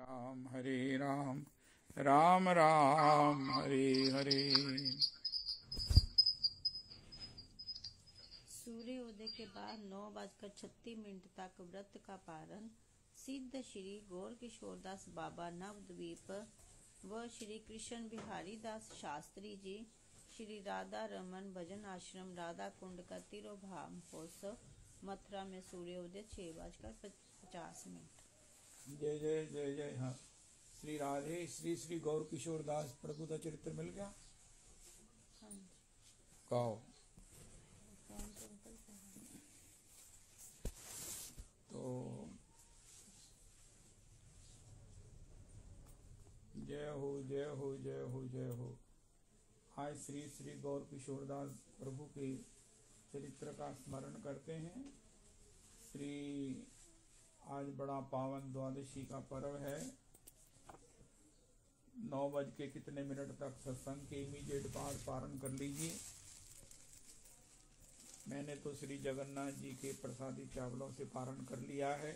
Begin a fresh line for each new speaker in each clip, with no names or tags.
हरे राम राम राम हरे हरे।
सूर्योदय के बाद 9:36 तक व्रत का पारण सिद्ध श्री गौर किशोरदास बाबा नवद्वीप व श्री कृष्ण बिहारी दास शास्त्री जी श्री राधा रमन भजन आश्रम राधा कुंड का तिरुभाव महोत्सव मथुरा में सूर्योदय 6:50।
जय जय जय जय। हाँ, श्री राधे श्री श्री गौर किशोर दास प्रभु का चरित्र मिल गया। कहो तो जय हो जय हो जय हो जय हो। आज श्री श्री गौर किशोर दास प्रभु के चरित्र का स्मरण करते हैं। श्री आज बड़ा पावन द्वादशी का पर्व है। 9 तक सत्संग के इमीडिएट बाद पारण कर लीजिए। मैंने तो श्री जगन्नाथ जी के प्रसादी चावलों से पारण कर लिया है।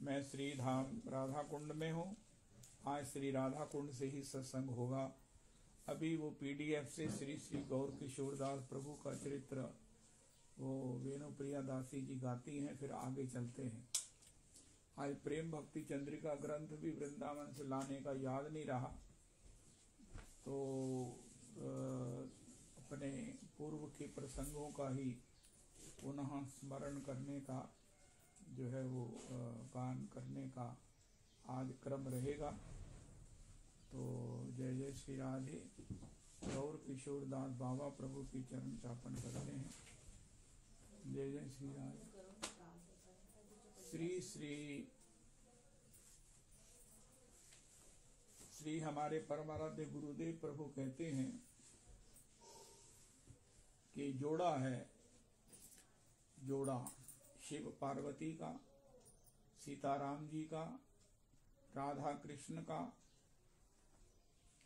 मैं श्री धाम राधा कुंड में हूँ। आज श्री राधा कुंड से ही सत्संग होगा। अभी वो पीडीएफ से श्री श्री गौर किशोर दास प्रभु का चरित्र वो वेणुप्रिया दासी जी गाती हैं, फिर आगे चलते हैं। आज प्रेम भक्ति चंद्रिका ग्रंथ भी वृंदावन से लाने का याद नहीं रहा, तो अपने पूर्व के प्रसंगों का ही पुनः स्मरण करने का जो है वो गान करने का आज क्रम रहेगा। तो जय जय श्री राधे। गौर किशोर दास बाबा प्रभु की चरण चापन करते हैं। जय जय श्री राधे। श्री श्री श्री हमारे परमाराध्य गुरुदेव प्रभु कहते हैं कि जोड़ा है, जोड़ा शिव पार्वती का, सीताराम जी का, राधा कृष्ण का,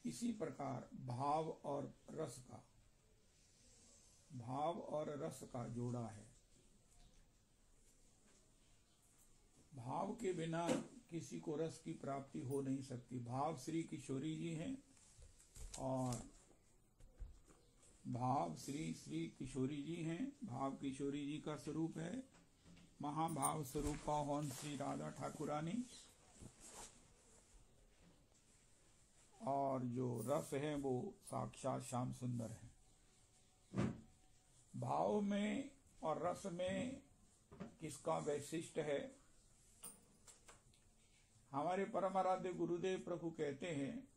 इसी प्रकार भाव और रस का, भाव और रस का जोड़ा है। भाव के बिना किसी को रस की प्राप्ति हो नहीं सकती। भाव श्री किशोरी जी हैं और भाव श्री श्री किशोरी जी हैं। भाव किशोरी जी का स्वरूप है महाभाव स्वरूपा होन श्री राधा ठाकुरानी, और जो रस है वो साक्षात श्याम सुंदर है। भाव में और रस में किसका वैशिष्ट है? हमारे परमाराध्य गुरुदेव प्रभु कहते हैं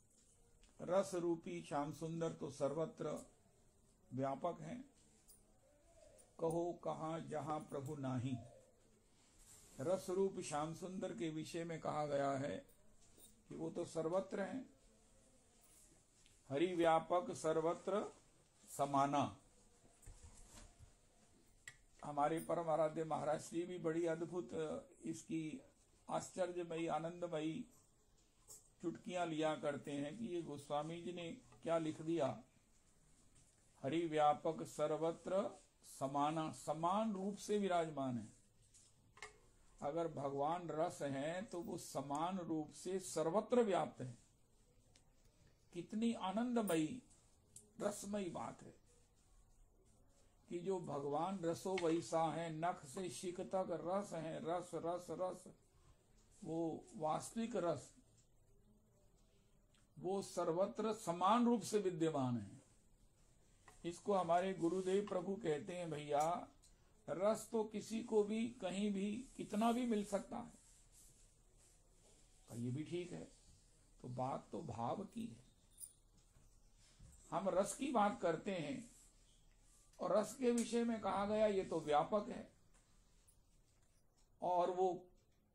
रस रूपी श्याम सुंदर तो सर्वत्र व्यापक है, कहो कहाँ जहां प्रभु नाही। रस रूप श्याम सुंदर के विषय में कहा गया है कि वो तो सर्वत्र हैं। हरि व्यापक सर्वत्र समाना। हमारे परम आराध्य महाराज श्री भी बड़ी अद्भुत इसकी आश्चर्यमयी आनंदमयी चुटकियां लिया करते हैं कि ये गोस्वामी जी ने क्या लिख दिया। हरि व्यापक सर्वत्र समाना, समान रूप से विराजमान है। अगर भगवान रस हैं तो वो समान रूप से सर्वत्र व्याप्त है। कितनी आनंदमयी रसमयी बात है कि जो भगवान रसो वैसा है, नख से शिख तक रस है। रस रस रस वो वास्तविक रस वो सर्वत्र समान रूप से विद्यमान है। इसको हमारे गुरुदेव प्रभु कहते हैं भैया रस तो किसी को भी कहीं भी कितना भी मिल सकता है। ये भी ठीक है, तो बात तो भाव की है। हम रस की बात करते हैं और रस के विषय में कहा गया ये तो व्यापक है, और वो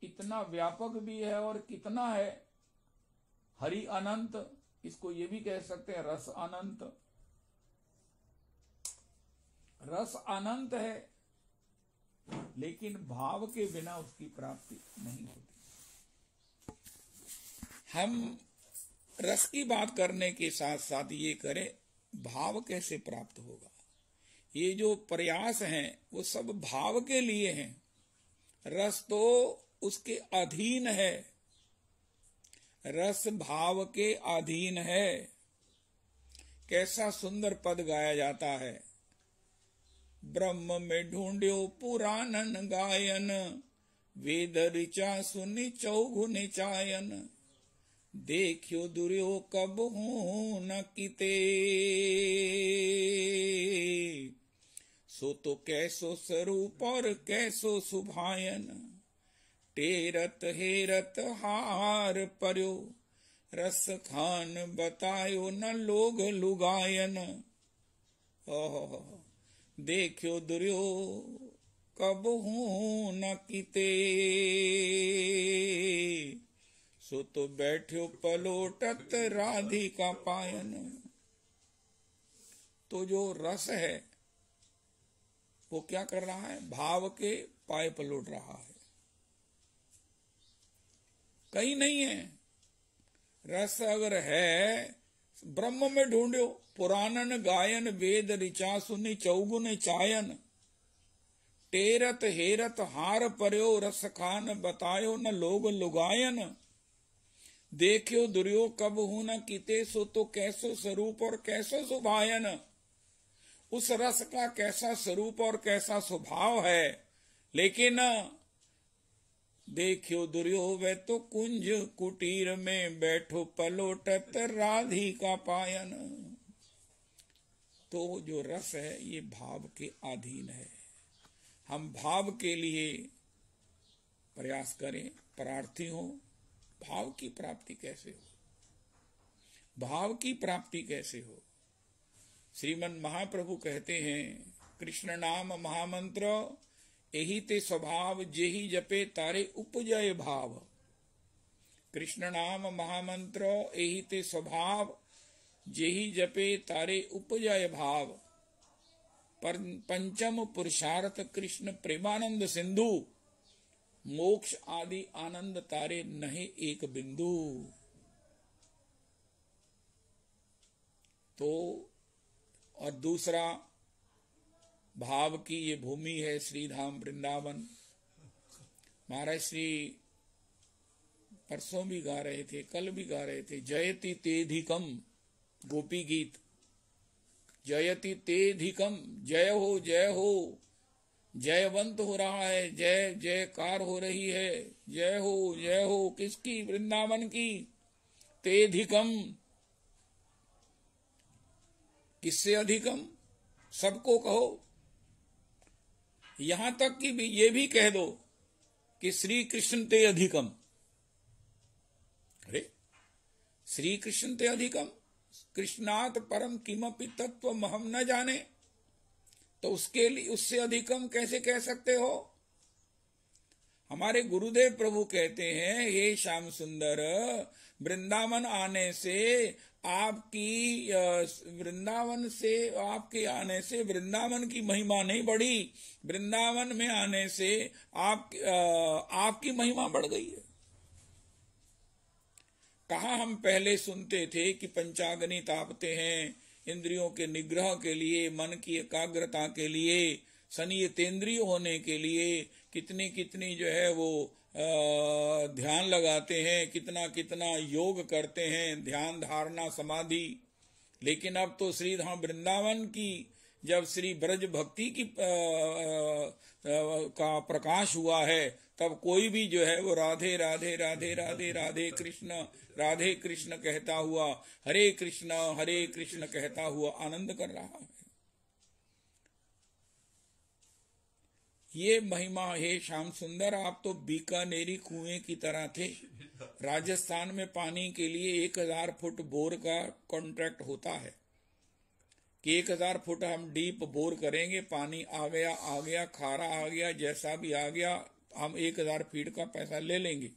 इतना व्यापक भी है और कितना है हरि अनंत। इसको ये भी कह सकते हैं रस अनंत। रस अनंत है लेकिन भाव के बिना उसकी प्राप्ति नहीं होती। हम रस की बात करने के साथ साथ ये करें भाव कैसे प्राप्त होगा। ये जो प्रयास हैं वो सब भाव के लिए हैं। रस तो उसके अधीन है, रस भाव के अधीन है। कैसा सुंदर पद गाया जाता है। ब्रह्म में ढूंढ्यो पुराणन गायन, वेद ऋचा सुनि चौगुन चायन, देखियो दुर्यो कब हूं न किते, सो तो कैसो स्वरूप और कैसो सुभायन, टेरत हेरत हार पर्यो, रस खान बतायो न लोग लुगायन, देखियो दुर्यो कब हूं न किते, सो तो बैठ्यो पलोटत राधिका पायन। तो जो रस है वो क्या कर रहा है? भाव के पाए पलोट रहा है, कहीं नहीं है। रस अगर है, ब्रह्म में ढूंढो, पुराणन गायन, वेद ऋचा सुनि चौगुन चायन, टेरत हेरत हार पर्यो, रस खान बतायो न लोग लुगायन, देखियो दुर्यो कब हूं न किते, सो तो कैसो स्वरूप और कैसो सुभायन। उस रस का कैसा स्वरूप और कैसा स्वभाव है, लेकिन देखियो दुर्यो वे तो कुंज कुटीर में बैठो पलोटत राधिका पायन। तो जो रस है ये भाव के अधीन है। हम भाव के लिए प्रयास करें, प्रार्थी हो। भाव की प्राप्ति कैसे हो? भाव की प्राप्ति कैसे हो? श्रीमन महाप्रभु कहते हैं, कृष्ण नाम महामंत्र एही ते स्वभाव, जेही जपे तारे उपजय भाव। कृष्ण नाम महामंत्र एही ते स्वभाव, जेही जपे तारे उपजय भाव। पंचम पुरुषार्थ कृष्ण प्रेमानंद सिंधु, मोक्ष आदि आनंद तारे नहीं एक बिंदु। तो और दूसरा, भाव की ये भूमि है श्रीधाम वृंदावन। महाराज श्री परसों भी गा रहे थे, कल भी गा रहे थे, जयति तेधिकम, गोपी गीत। जयति तेधिकम, जय हो जय हो, जयवंत हो रहा है, जय जयकार हो रही है, जय हो किसकी? वृंदावन की। तेधिकम, किससे अधिकम? सबको कहो। यहां तक कि ये भी कह दो कि श्री कृष्ण ते अधिकम। अरे श्री कृष्ण ते अधिकम, कृष्णात परम किमपि तत्व महम न जाने, तो उसके लिए उससे अधिकम कैसे कह सकते हो? हमारे गुरुदेव प्रभु कहते हैं, हे श्याम सुंदर, वृंदावन आने से आपकी वृंदावन की महिमा नहीं बढ़ी, वृंदावन में आने से आपकी महिमा बढ़ गई है। कहा हम पहले सुनते थे कि पंचाग्नि तापते हैं इंद्रियों के निग्रह के लिए, मन की एकाग्रता के लिए, संयतेंद्रिय होने के लिए, कितनी कितनी जो है वो ध्यान लगाते हैं, कितना कितना योग करते हैं, ध्यान धारणा समाधि। लेकिन अब तो श्रीधाम वृंदावन की जब श्री ब्रज भक्ति की का प्रकाश हुआ है, तब कोई भी जो है वो राधे राधे राधे राधे राधे कृष्ण कहता हुआ, हरे कृष्ण कहता हुआ आनंद कर रहा है। ये महिमा, हे श्याम सुंदर, आप तो बीकानेरी कुएं की तरह थे। राजस्थान में पानी के लिए 1000 फुट बोर का कॉन्ट्रैक्ट होता है कि 1000 फुट हम डीप बोर करेंगे, पानी आ गया, खारा आ गया, जैसा भी आ गया, हम 1000 फीट का पैसा ले लेंगे।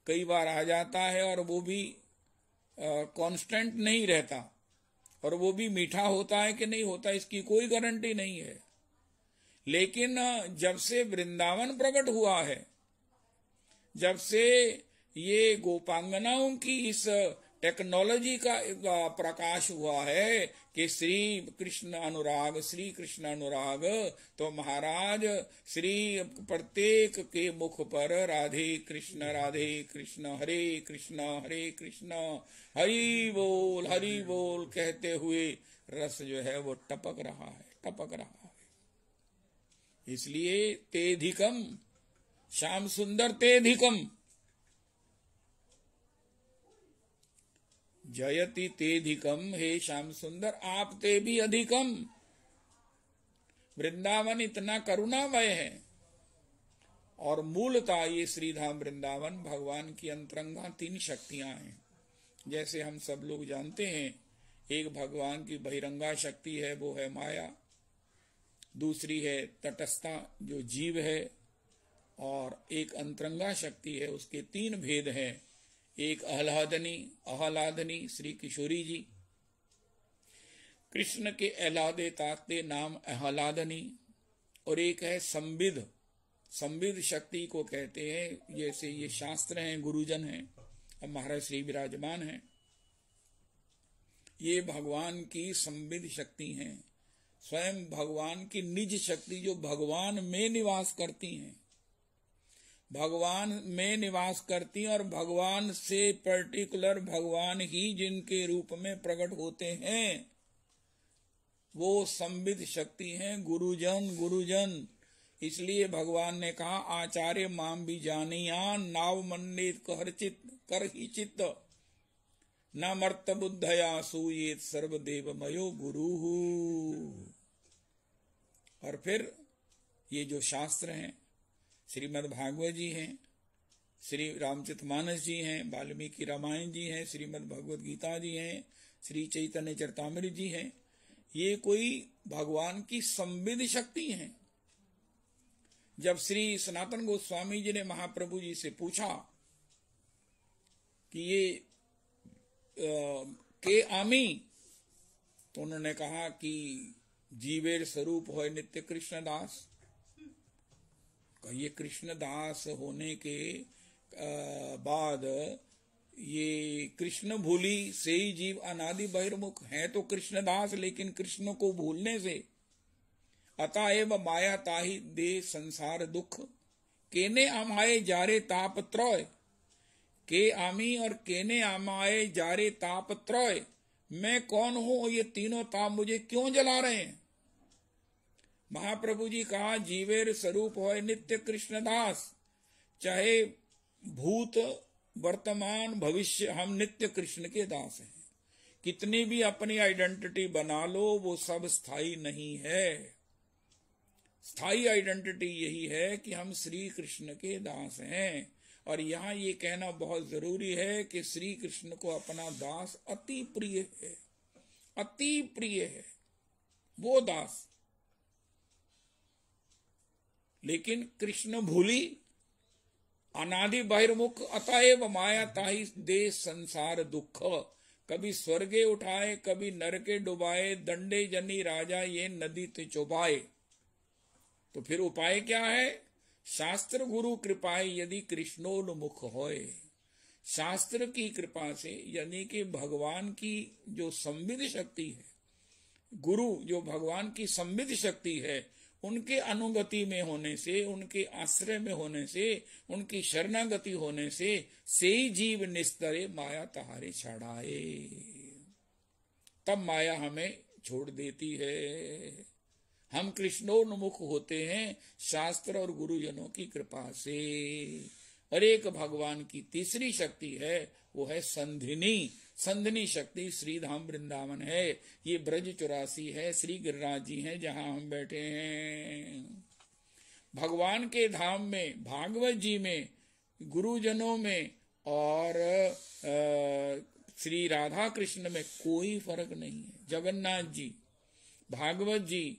कई बार आ जाता है और वो भी कांस्टेंट नहीं रहता, और वो भी मीठा होता है कि नहीं होता, इसकी कोई गारंटी नहीं है। लेकिन जब से वृंदावन प्रकट हुआ है, जब से ये गोपांगनाओं की इस टेक्नोलॉजी का प्रकाश हुआ है कि श्री कृष्ण अनुराग। तो महाराज श्री प्रत्येक के मुख पर राधे कृष्ण हरे कृष्ण हरि बोल कहते हुए रस जो है वो टपक रहा है। इसलिए तेधिकम श्याम सुंदर तेधिकम जयति तेधिकम, हे श्याम सुंदर आप ते भी अधिकम। वृंदावन इतना करुणामय है और मूलतः ये श्रीधाम वृंदावन भगवान की अंतरंगा 3 शक्तियां हैं। जैसे हम सब लोग जानते हैं, एक भगवान की बहिरंगा शक्ति है, वो है माया। दूसरी है तटस्था जो जीव है, और एक अंतरंगा शक्ति है, उसके 3 भेद हैं। एक आह्लादनी श्री किशोरी जी, कृष्ण के आह्लादे ताकते नाम आह्लादनी, और एक है संविद शक्ति को कहते हैं। जैसे ये शास्त्र हैं, गुरुजन हैं, अब महाराज श्री विराजमान हैं, ये भगवान की संविद शक्ति हैं, स्वयं भगवान की निज शक्ति जो भगवान में निवास करती हैं, भगवान में निवास करती हैं, और भगवान से पर्टिकुलर भगवान ही जिनके रूप में प्रकट होते हैं वो संविद शक्ति हैं, गुरुजन। इसलिए भगवान ने कहा आचार्य माम भी जानियान नाव मन्नेत कर ही चित्त न मर्त बुद्धया सूयेत सर्वदेव मयो गुरु। और फिर ये जो शास्त्र हैं, श्रीमद् भागवत जी हैं, श्री रामचरितमानस जी हैं, वाल्मीकि रामायण जी हैं, श्रीमद् भगवत गीता जी हैं, श्री चैतन्य चरितामृत जी हैं, ये कोई भगवान की संविद शक्ति हैं। जब श्री सनातन गोस्वामी जी ने महाप्रभु जी से पूछा कि ये के आमी, तो उन्होंने कहा कि जीवेर स्वरूप हो नित्य कृष्णदास। ये कृष्णदास होने के बाद ये कृष्ण भूली से ही जीव अनादि बहिर्मुख है, तो कृष्णदास, लेकिन कृष्ण को भूलने से अतएव माया ताहि दे संसार दुख केने आमाए जारे ताप त्रय। के आमी और केने आमाए जारे ताप त्रय, मैं कौन हूं, ये तीनों ताप मुझे क्यों जला रहे हैं। महाप्रभु जी कहा जीवेर स्वरूप होय नित्य कृष्णदास, चाहे भूत वर्तमान भविष्य हम नित्य कृष्ण के दास हैं। कितनी भी अपनी आइडेंटिटी बना लो, वो सब स्थायी नहीं है। स्थायी आइडेंटिटी यही है कि हम श्री कृष्ण के दास हैं। और यहाँ ये कहना बहुत जरूरी है कि श्री कृष्ण को अपना दास अति प्रिय है, अति प्रिय है वो दास। लेकिन कृष्ण भूली अनादि बहिर्मुख अतएव माया ताहि दे संसार दुख। कभी स्वर्गे उठाए, कभी नरके डुबाए, दंडे जनी राजा ये नदी ते चुबाए। तो फिर उपाय क्या है? शास्त्र गुरु कृपाए यदि कृष्णोन्मुख होए। शास्त्र की कृपा से, यानी कि भगवान की जो संविद शक्ति है, गुरु जो भगवान की संविद शक्ति है, उनके अनुगति में होने से, उनके आश्रय में होने से, उनकी शरणागति होने से ही जीव निस्तरे माया तहारे छाड़ाए। तब माया हमें छोड़ देती है। हम कृष्णोन्मुख होते हैं शास्त्र और गुरुजनों की कृपा से। और एक भगवान की तीसरी शक्ति है, वो है संधिनी शक्ति श्रीधाम वृंदावन है। ये ब्रज 84 है, श्री गिरिराज जी हैं जहां हम बैठे हैं। भगवान के धाम में, भागवत जी में, गुरुजनों में और श्री राधा कृष्ण में कोई फर्क नहीं है। जगन्नाथ जी, भागवत जी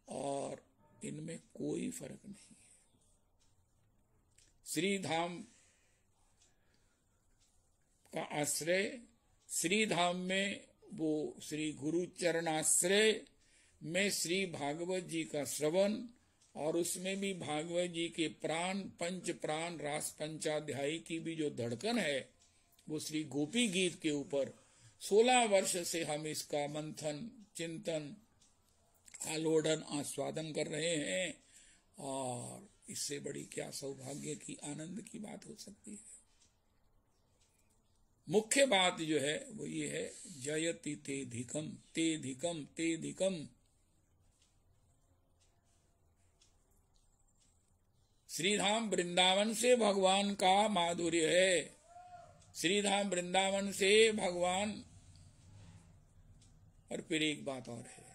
और इनमें कोई फर्क नहीं है। श्री धाम का आश्रय, श्री धाम में वो श्री गुरु चरणाश्रय में श्री भागवत जी का श्रवण, और उसमें भी भागवत जी के प्राण, पंच प्राण, रास पंचाध्यायी की भी जो धड़कन है, वो श्री गोपी गीत के ऊपर 16 वर्ष से हम इसका मंथन, चिंतन, आलोड़न, आस्वादन कर रहे हैं, और इससे बड़ी क्या सौभाग्य की, आनंद की बात हो सकती है। मुख्य बात जो है वो ये है, जयति ते धिकम ते धिकम ते धिकम। श्रीधाम वृंदावन से भगवान का माधुर्य है, श्रीधाम वृंदावन से भगवान। और फिर एक बात और है,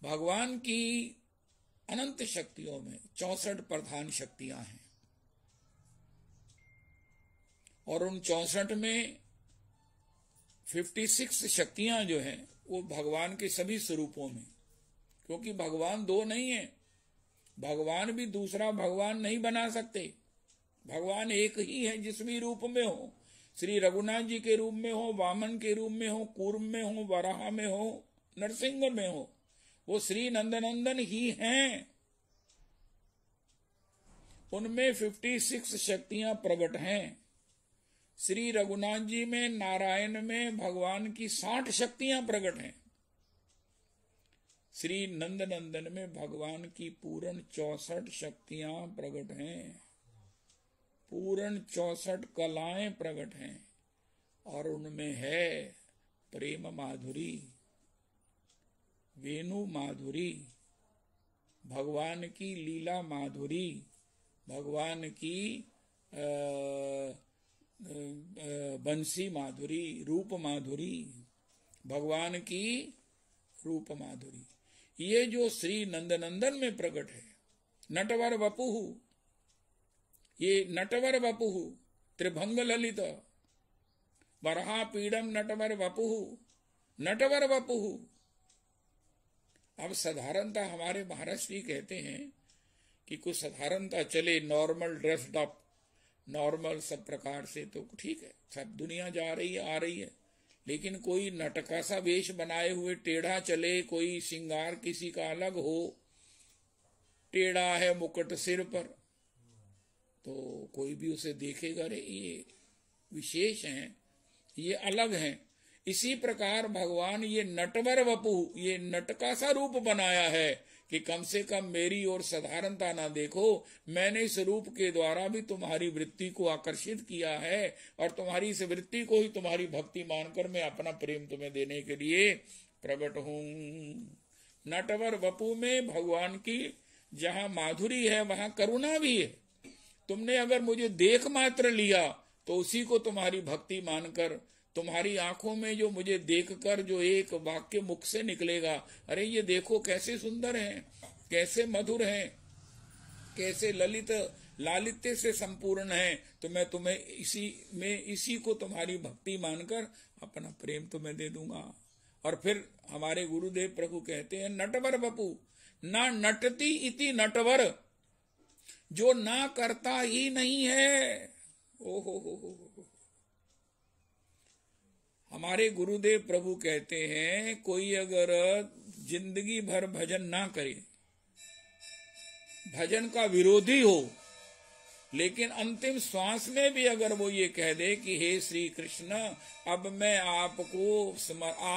भगवान की अनंत शक्तियों में 64 प्रधान शक्तियां हैं, और उन 64 में 56 शक्तियां जो हैं वो भगवान के सभी स्वरूपों में, क्योंकि भगवान दो नहीं है, भगवान भी दूसरा भगवान नहीं बना सकते, भगवान एक ही है जिस भी रूप में हो, श्री रघुनाथ जी के रूप में हो, वामन के रूप में हो, कूर्म में हो, वराह में हो, नरसिंह में हो, वो श्री नंदनंदन ही हैं। उनमें 56 शक्तियां प्रकट हैं। श्री रघुनाथ जी में, नारायण में भगवान की 60 शक्तियां प्रकट हैं। श्री नंदनंदन में भगवान की पूर्ण 64 शक्तियां प्रकट हैं, पूर्ण 64 कलाएं प्रकट हैं, और उनमें है प्रेम माधुरी, वेणु माधुरी, भगवान की लीला माधुरी, भगवान की बंसी माधुरी, रूप माधुरी, भगवान की रूप माधुरी। ये जो श्री नंदनंदन में प्रकट है, नटवर वपुहु, ये नटवर वपुहु, त्रिभंग ललित, वरहा पीड़म नटवर वपुहु, नटवर वपुहु। अब साधारणता हमारे महाराष्ट्री कहते हैं कि कुछ साधारणता चले, नॉर्मल ड्रेस्ड अप, नॉर्मल सब प्रकार से, तो ठीक है, सब दुनिया जा रही है, आ रही है, लेकिन कोई नटका सा वेश बनाए हुए टेढ़ा चले, कोई श्रृंगार किसी का अलग हो, टेढ़ा है मुकुट सिर पर, तो कोई भी उसे देखेगा, अरे ये विशेष हैं, ये अलग हैं। इसी प्रकार भगवान ये नटवर वपु, ये नटका सा रूप बनाया है कि कम से कम मेरी ओर साधारणता ना देखो, मैंने इस रूप के द्वारा भी तुम्हारी वृत्ति को आकर्षित किया है, और तुम्हारी इस वृत्ति को ही तुम्हारी भक्ति मानकर मैं अपना प्रेम तुम्हें देने के लिए प्रकट हूं। नटवर वपु में भगवान की जहां माधुरी है वहां करुणा भी है। तुमने अगर मुझे देख मात्र लिया तो उसी को तुम्हारी भक्ति मानकर, तुम्हारी आंखों में जो मुझे देखकर जो एक वाक्य मुख से निकलेगा, अरे ये देखो कैसे सुंदर हैं, कैसे मधुर हैं, कैसे ललित लालित्य से संपूर्ण है, तो मैं तुम्हें इसी को तुम्हारी भक्ति मानकर अपना प्रेम तुम्हें दे दूंगा। और फिर हमारे गुरुदेव प्रभु कहते हैं, नटवर बपू ना नटती इति नटवर, जो ना करता ही नहीं है। ओहो, हमारे गुरुदेव प्रभु कहते हैं, कोई अगर जिंदगी भर भजन ना करे, भजन का विरोधी हो, लेकिन अंतिम श्वास में भी अगर वो ये कह दे कि हे श्री कृष्ण, अब मैं आपको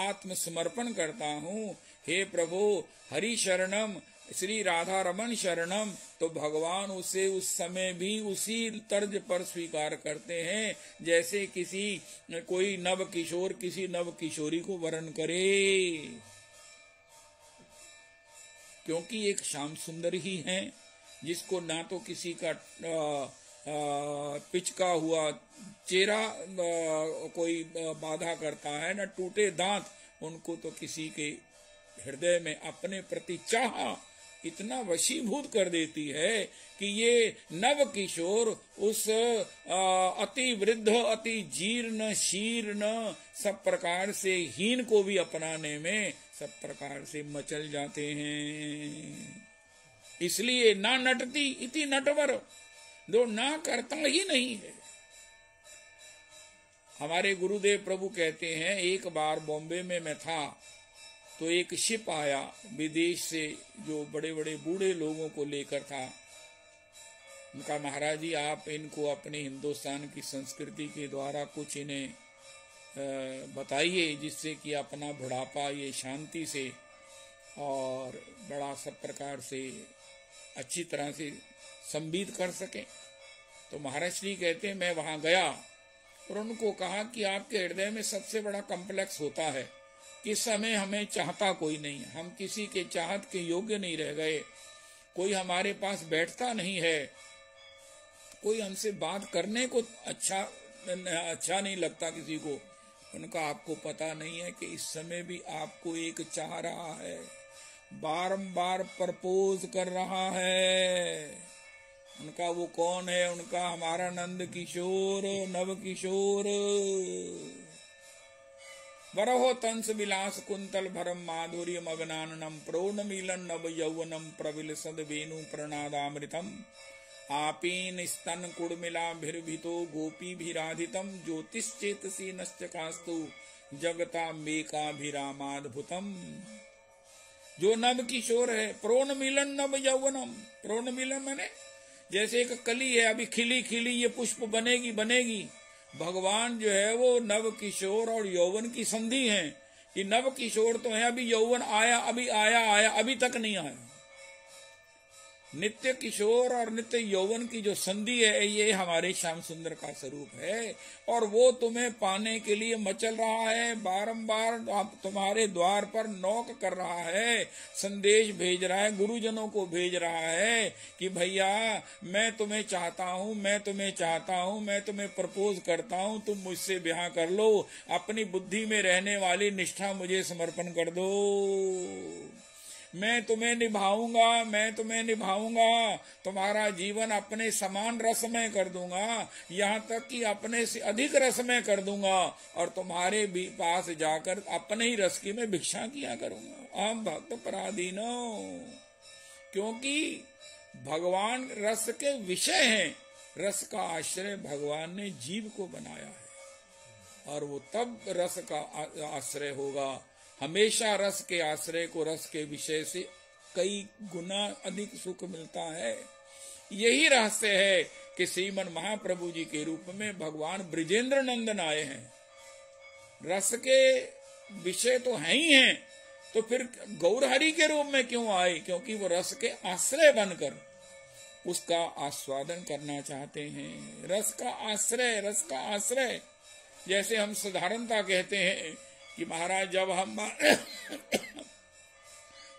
आत्म समर्पण करता हूँ, हे प्रभु हरि शरणम, श्री राधा रमन शरणम, तो भगवान उसे उस समय भी उसी तर्ज पर स्वीकार करते हैं जैसे कोई नव किशोर किसी नव किशोरी को वरण करे, क्योंकि एक श्याम सुंदर ही है जिसको ना तो किसी का पिचका हुआ चेहरा कोई बाधा करता है, न टूटे दांत, उनको तो किसी के हृदय में अपने प्रति चाह इतना वशीभूत कर देती है कि ये नव किशोर उस अति वृद्ध, अति जीर्ण शीर्ण, सब प्रकार से हीन को भी अपनाने में सब प्रकार से मचल जाते हैं। इसलिए ना नटती इति नटवर, जो ना करता ही नहीं है। हमारे गुरुदेव प्रभु कहते हैं, एक बार बॉम्बे में मैं था तो एक शिप आया विदेश से, जो बड़े बड़े बूढ़े लोगों को लेकर था, उनका महाराज जी आप इनको अपने हिंदुस्तान की संस्कृति के द्वारा कुछ इन्हें बताइए जिससे कि अपना बुढ़ापा ये शांति से और बड़ा सब प्रकार से अच्छी तरह से संबीत कर सकें। तो महाराज श्री कहते हैं मैं वहां गया और उनको कहा कि आपके हृदय में सबसे बड़ा कॉम्प्लेक्स होता है कि इस समय हमें चाहता कोई नहीं, हम किसी के चाहत के योग्य नहीं रह गए, कोई हमारे पास बैठता नहीं है, कोई हमसे बात करने को अच्छा नहीं लगता किसी को। उनका आपको पता नहीं है कि इस समय भी आपको एक चाह रहा है, बारंबार प्रपोज कर रहा है। उनका वो कौन है? उनका हमारा नंद किशोर, नव किशोर। वरहो तंस विलास कुंतल भरम माधुर्य मगनाननम प्रोणमीलन नव यौवनम प्रविलसद वेणु प्रणादामृतम आपीन स्तन कुड़मिलाभिर्भितो गोपीभिराधितम ज्योतिश्चेतसी नश्चकास्तु जगता मेकाभिरामाद्भुतम। जो नव किशोर है, प्रोण मिलन नव यौवनम, प्रोण मिलन माने जैसे एक कली है अभी खिली खिली ये पुष्प बनेगी। भगवान जो है वो नव किशोर और यौवन की संधि है। कि नव किशोर तो है, अभी यौवन आया अभी तक नहीं आया। नित्य किशोर और नित्य यौवन की जो संधि है ये हमारे श्याम सुंदर का स्वरूप है और वो तुम्हें पाने के लिए मचल रहा है, बारंबार तुम्हारे द्वार पर नॉक कर रहा है, संदेश भेज रहा है, गुरुजनों को भेज रहा है कि भैया मैं तुम्हें चाहता हूँ, मैं तुम्हें प्रपोज करता हूँ, तुम मुझसे ब्याह कर लो, अपनी बुद्धि में रहने वाली निष्ठा मुझे समर्पण कर दो, मैं तुम्हें निभाऊंगा, तुम्हारा जीवन अपने समान रसमय कर दूंगा, यहाँ तक कि अपने से अधिक रसमय कर दूंगा और तुम्हारे भी पास जाकर अपने ही रस की मैं भिक्षा किया करूंगा। अहम भक्त पराधीनो। क्योंकि भगवान रस के विषय हैं, रस का आश्रय भगवान ने जीव को बनाया है और वो तब रस का आश्रय होगा। हमेशा रस के आश्रय को रस के विषय से कई गुना अधिक सुख मिलता है। यही रहस्य है कि श्रीमन महाप्रभु जी के रूप में भगवान ब्रिजेंद्र नंदन आए हैं। रस के विषय तो हैं ही हैं, तो फिर गौरहरि के रूप में क्यों आए? क्योंकि वो रस के आश्रय बनकर उसका आस्वादन करना चाहते हैं। रस का आश्रय जैसे हम साधारणता कहते हैं कि महाराज जब हम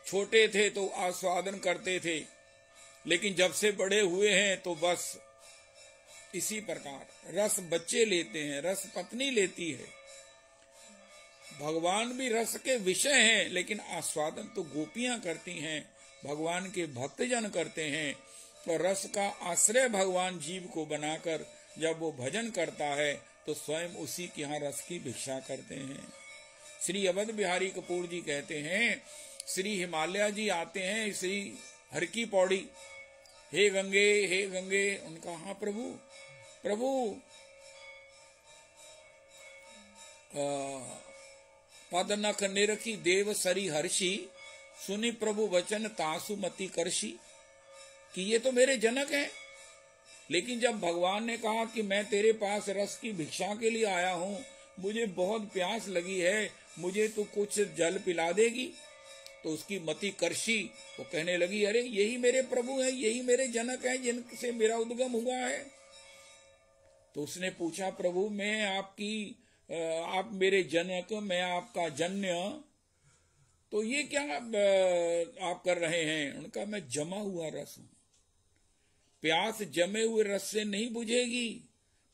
छोटे थे तो आस्वादन करते थे, लेकिन जब से बड़े हुए हैं तो बस इसी प्रकार रस बच्चे लेते हैं, रस पत्नी लेती है। भगवान भी रस के विषय हैं, लेकिन आस्वादन तो गोपियां करती हैं, भगवान के भक्तजन करते हैं। तो रस का आश्रय भगवान जीव को बनाकर जब वो भजन करता है तो स्वयं उसी के यहाँ रस की भिक्षा करते हैं। श्री अवध बिहारी कपूर जी कहते हैं, श्री हिमालय जी आते हैं श्री हर की पौड़ी, हे गंगे। उनका हाँ प्रभु पद नख निरखी देव सरी हर्षी, सुनी प्रभु वचन तासु मति करशी। कि ये तो मेरे जनक हैं, लेकिन जब भगवान ने कहा कि मैं तेरे पास रस की भिक्षा के लिए आया हूँ, मुझे बहुत प्यास लगी है, मुझे तो कुछ जल पिला देगी? तो उसकी मति करशी, वो कहने लगी अरे यही मेरे प्रभु हैं, यही मेरे जनक हैं जिनसे मेरा उद्गम हुआ है। तो उसने पूछा प्रभु मैं आप मेरे जनक, मैं आपका जन्य, तो ये क्या आप कर रहे हैं? उनका मैं जमा हुआ रस हूं। प्यास जमे हुए रस से नहीं बुझेगी,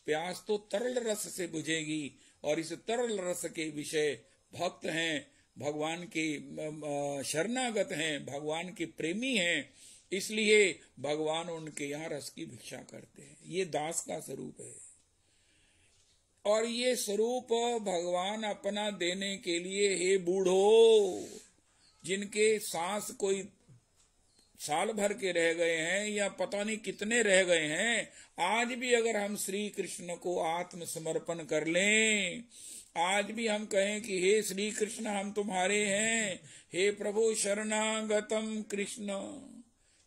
प्यास तो तरल रस से बुझेगी। और इस तरल रस के विषय भक्त हैं, भगवान के शरणागत हैं, भगवान के प्रेमी हैं, इसलिए भगवान उनके यहाँ रस की भिक्षा करते हैं। ये दास का स्वरूप है और ये स्वरूप भगवान अपना देने के लिए, हे बूढ़ो जिनके सांस कोई साल भर के रह गए हैं या पता नहीं कितने रह गए हैं, आज भी अगर हम श्री कृष्ण को आत्मसमर्पण कर लें, आज भी हम कहें कि हे श्री कृष्ण हम तुम्हारे हैं, हे प्रभु शरणागतम कृष्ण,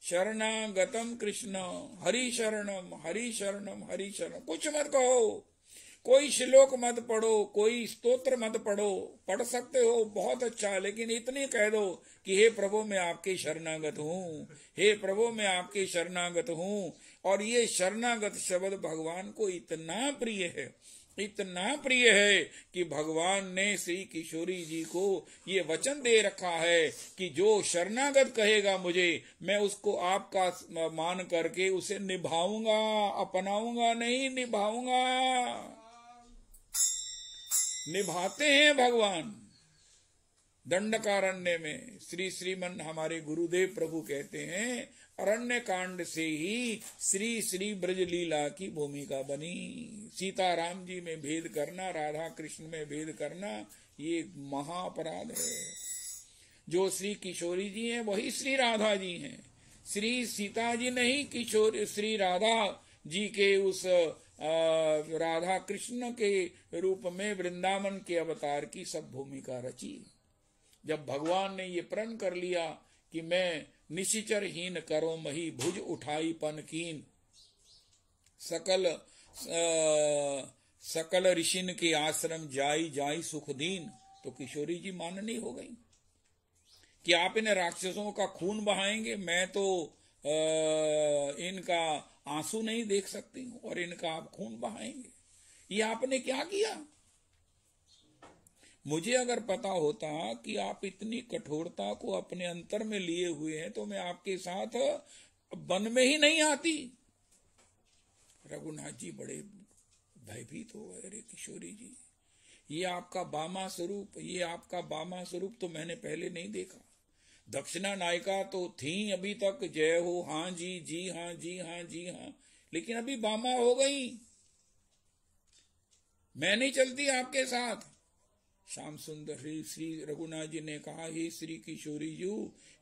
शरणागतम कृष्ण, हरि शरणम हरि शरणम हरि शरणम। कुछ मत कहो, कोई श्लोक मत पढ़ो, कोई स्तोत्र मत पढ़ो, पढ़ सकते हो बहुत अच्छा, लेकिन इतनी कह दो कि हे प्रभु मैं आपके शरणागत हूँ, हे प्रभु मैं आपके शरणागत हूँ। और ये शरणागत शब्द भगवान को इतना प्रिय है, इतना प्रिय है कि भगवान ने श्री किशोरी जी को ये वचन दे रखा है कि जो शरणागत कहेगा मुझे, मैं उसको आपका मान करके उसे निभाऊंगा, अपनाऊंगा नहीं, निभाऊंगा। निभाते हैं भगवान। दंडकारण्य में श्रीमन हमारे गुरुदेव प्रभु कहते हैं, अरण्य कांड से ही श्री श्री ब्रज लीला की भूमिका बनी। सीताराम जी में भेद करना, राधा कृष्ण में भेद करना, ये महाअपराध है। जो श्री किशोरी जी हैं वही श्री राधा जी हैं। श्री सीता जी नहीं, किशोर श्री राधा जी के उस राधा कृष्ण के रूप में वृंदावन के अवतार की सब भूमिका रची। जब भगवान ने ये प्रण कर लिया कि मैं निशिचर हीन करो मही, भुज उठाई पन कीन, सकल ऋषिन के आश्रम जाई जाई सुख दीन, तो किशोरी जी माननी हो गई कि आप इन राक्षसों का खून बहाएंगे, मैं तो इनका आंसू नहीं देख सकती हूं और इनका आप खून बहाएंगे। ये आपने क्या किया? मुझे अगर पता होता कि आप इतनी कठोरता को अपने अंतर में लिए हुए हैं तो मैं आपके साथ वन में ही नहीं आती। रघुनाथ जी बड़े भयभीत हो गए। अरे किशोरी जी, ये आपका बामा स्वरूप, ये आपका बामा स्वरूप तो मैंने पहले नहीं देखा। दक्षिणा नायिका तो थी अभी तक, जय हो, हाँ जी, जी हाँ, जी हाँ, जी हाँ, लेकिन अभी बामा हो गई। मैं नहीं चलती आपके साथ। श्याम सुंदर श्री रघुनाथ जी ने कहा, हे श्री किशोरी जी,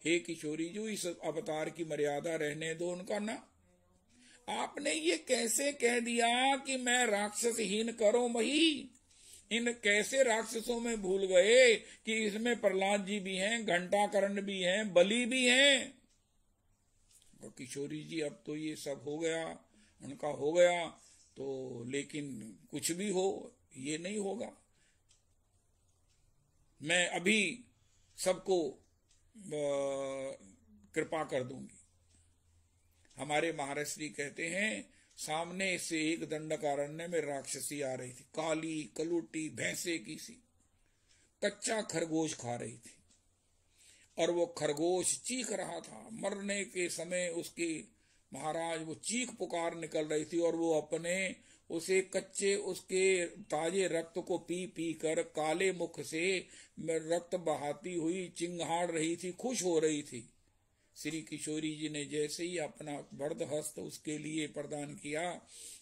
हे किशोरी जी, इस अवतार की मर्यादा रहने दो उनका ना। आपने ये कैसे कह दिया कि मैं राक्षसहीन करो मही? इन कैसे राक्षसों में भूल गए कि इसमें प्रहलाद जी भी हैं, घंटाकर्ण भी हैं, बलि भी हैं। और किशोरी जी अब तो ये सब हो गया, उनका हो गया तो, लेकिन कुछ भी हो ये नहीं होगा। मैं अभी सबको कृपा कर दूंगी। हमारे महाराज श्री कहते हैं, सामने से एक दंडकारण्य में राक्षसी आ रही थी, काली कलूटी भैंसे की सी, कच्चा खरगोश खा रही थी और वो खरगोश चीख रहा था। मरने के समय उसके महाराज वो चीख पुकार निकल रही थी और वो अपने उसे कच्चे उसके ताजे रक्त को पी पी कर काले मुख से रक्त बहाती हुई चिंगाड़ रही थी, खुश हो रही थी। श्री किशोरी जी ने जैसे ही अपना वरद हस्त उसके लिए प्रदान किया,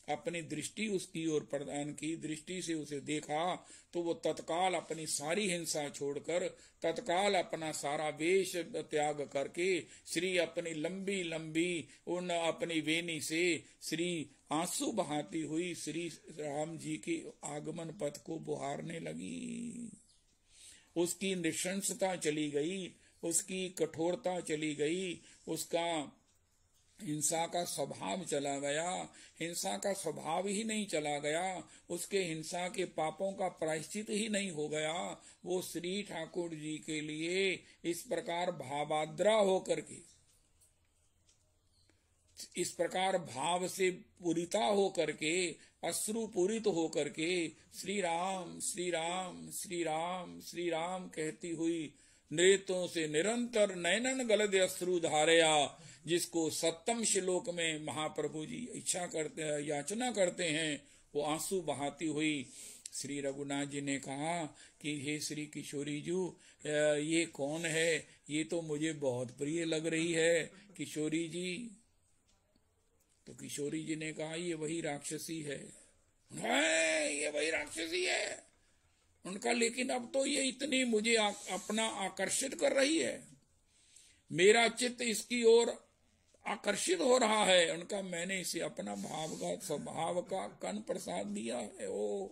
अपनी दृष्टि उसकी ओर प्रदान की, दृष्टि से उसे देखा तो वो तत्काल अपनी सारी हिंसा छोड़कर, तत्काल अपना सारा वेश त्याग करके श्री अपनी लंबी लंबी उन अपनी वेणी से श्री आंसू बहाती हुई श्री राम जी के आगमन पथ को बुहारने लगी। उसकी नृशंसता चली गई, उसकी कठोरता चली गई, उसका हिंसा का स्वभाव चला गया। हिंसा का स्वभाव ही नहीं चला गया, उसके हिंसा के पापों का प्रायश्चित ही नहीं हो गया। वो श्री ठाकुर जी के लिए इस प्रकार भावाद्रा होकर के, इस प्रकार भाव से पूरिता होकर के, अश्रु पूरित होकर के श्री राम श्री राम श्री राम श्री राम कहती हुई नेत्रों से निरंतर नयनन गलद अश्रु धारया, जिसको सप्तम श्लोक में महाप्रभु जी इच्छा करते हैं, याचना करते हैं, वो आंसू बहाती हुई श्री रघुनाथ जी ने कहा कि हे श्री किशोरी जी, ये कौन है? ये तो मुझे बहुत प्रिय लग रही है किशोरी जी। तो किशोरी जी ने कहा, ये वही राक्षसी है, ये वही राक्षसी है उनका, लेकिन अब तो ये इतनी मुझे अपना आकर्षित कर रही है, मेरा चित्त इसकी ओर आकर्षित हो रहा है उनका, मैंने इसे अपना भाव का स्वभाव का कन प्रसाद दिया है। ओ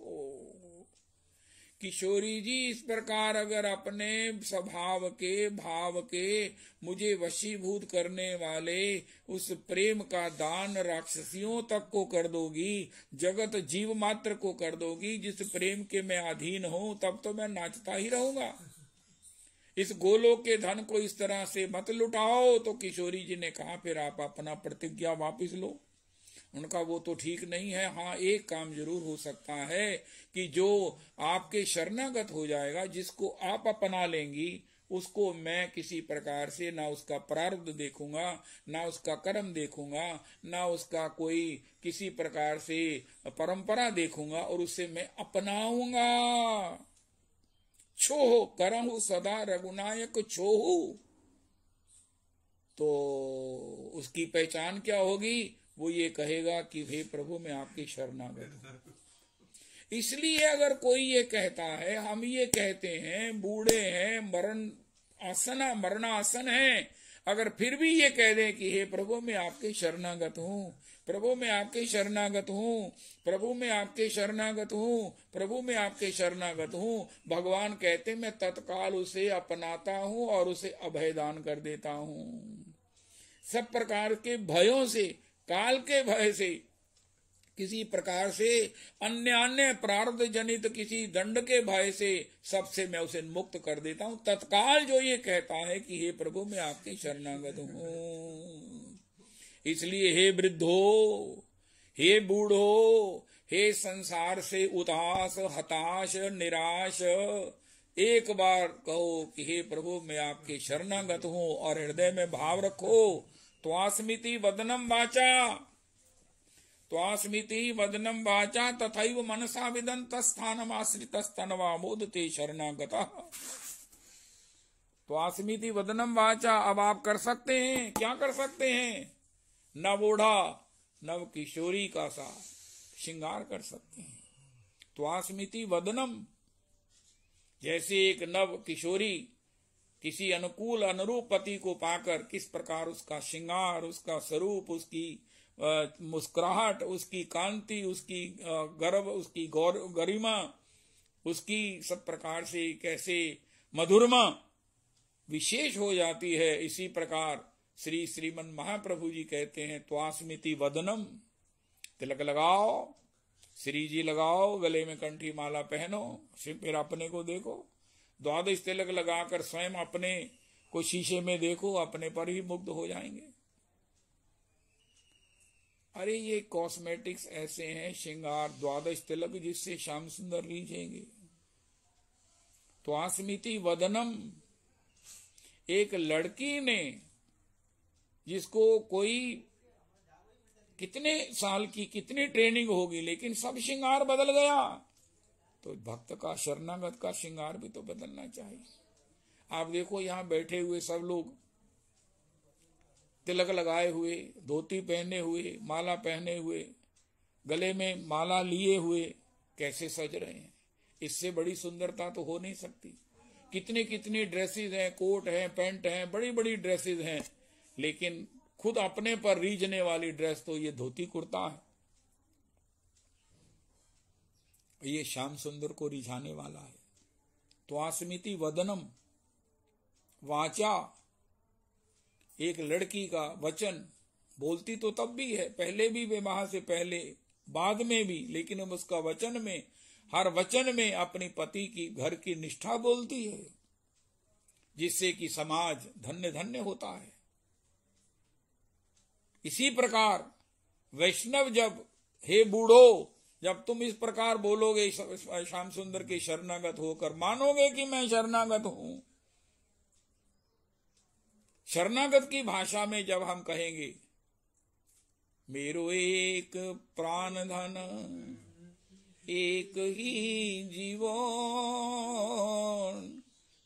किशोरी जी इस प्रकार अगर अपने स्वभाव के भाव के मुझे वशीभूत करने वाले उस प्रेम का दान राक्षसियों तक को कर दोगी, जगत जीव मात्र को कर दोगी, जिस प्रेम के मैं अधीन हूं, तब तो मैं नाचता ही रहूंगा। इस गोलोक के धन को इस तरह से मत लुटाओ। तो किशोरी जी ने कहा फिर आप अपना प्रतिज्ञा वापस लो। उनका वो तो ठीक नहीं है। हाँ, एक काम जरूर हो सकता है कि जो आपके शरणागत हो जाएगा, जिसको आप अपना लेंगी, उसको मैं किसी प्रकार से ना उसका प्रारब्ध देखूंगा, ना उसका कर्म देखूंगा, ना उसका कोई किसी प्रकार से परंपरा देखूंगा, और उसे मैं अपनाऊंगा। छोह करहु सदा रघुनायक छोहू। तो उसकी पहचान क्या होगी? वो ये कहेगा कि हे प्रभु मैं आपकी शरणागत हूं। इसलिए अगर कोई ये कहता है, हम ये कहते हैं बूढ़े हैं, मरणासन है, अगर फिर भी ये कह दे कि हे प्रभु मैं आपके शरणागत हूं, प्रभु मैं आपके शरणागत हूं, प्रभु मैं आपके शरणागत हूं, प्रभु मैं आपके शरणागत हूं, भगवान कहते मैं तत्काल उसे अपनाता हूं और उसे अभयदान कर देता हूं। सब प्रकार के भयों से, काल के भय से, किसी प्रकार से अन्य प्रारब्ध जनित किसी दंड के भय से, सबसे मैं उसे मुक्त कर देता हूं तत्काल जो ये कहता है कि हे प्रभु मैं आपके शरणागत हूं। इसलिए हे वृद्धो, हे बूढ़ो, हे संसार से उदास, हताश, निराश, एक बार कहो कि हे प्रभु मैं आपके शरणागत हूं और हृदय में भाव रखो। त्वास्मिति वदनम वाचा, त्वास्मिति वदनम वाचा तथैव मनसा विदंत स्थानम आश्रित स्तनवा मोदते शरणागतः। त्वास्मिति वदनम वाचा, अब आप कर सकते हैं, क्या कर सकते हैं? नव ओढ़ा नव किशोरी का सा श्रृंगार कर सकते हैं। त्वास्मिति वदनम, जैसे एक नव किशोरी किसी अनुकूल अनुरूप पति को पाकर किस प्रकार उसका श्रृंगार, उसका स्वरूप, उसकी मुस्कुराहट, उसकी कांति, उसकी गर्व, उसकी गरिमा, उसकी सब प्रकार से कैसे मधुरमा विशेष हो जाती है, इसी प्रकार श्रीमन महाप्रभु जी कहते हैं त्वास्मिति वदनम। तिलक लगाओ, श्री जी लगाओ, गले में कंठी माला पहनो, फिर अपने को देखो, द्वादश तिलक लगाकर स्वयं अपने को शीशे में देखो, अपने पर ही मुग्ध हो जाएंगे। अरे ये कॉस्मेटिक्स ऐसे हैं, श्रृंगार, द्वादश तिलक, जिससे श्याम सुंदर रीझेंगे। त्वास्मिति वदनम, एक लड़की ने जिसको कोई कितने साल की कितनी ट्रेनिंग होगी, लेकिन सब श्रृंगार बदल गया, तो भक्त का, शरणागत का श्रृंगार भी तो बदलना चाहिए। आप देखो यहाँ बैठे हुए सब लोग तिलक लगाए हुए, धोती पहने हुए, माला पहने हुए, गले में माला लिए हुए, कैसे सज रहे हैं। इससे बड़ी सुंदरता तो हो नहीं सकती। कितनी कितनी ड्रेसेस हैं, कोट हैं, पैंट हैं, बड़ी बड़ी ड्रेसेस हैं, लेकिन खुद अपने पर रीझने वाली ड्रेस तो ये धोती कुर्ता है। ये श्याम सुंदर को रिझाने वाला है। त्वास्मिति वदनम वाचा, एक लड़की का वचन, बोलती तो तब भी है, पहले भी विवाह से पहले, बाद में भी, लेकिन हम उसका वचन में, हर वचन में अपनी पति की घर की निष्ठा बोलती है, जिससे कि समाज धन्य धन्य होता है। इसी प्रकार वैष्णव जब, हे बूढ़ो, जब तुम इस प्रकार बोलोगे श्याम सुंदर के शरणागत होकर, मानोगे कि मैं शरणागत हूं। शरणागत की भाषा में जब हम कहेंगे मेरो एक प्राण धन एक ही जीवन,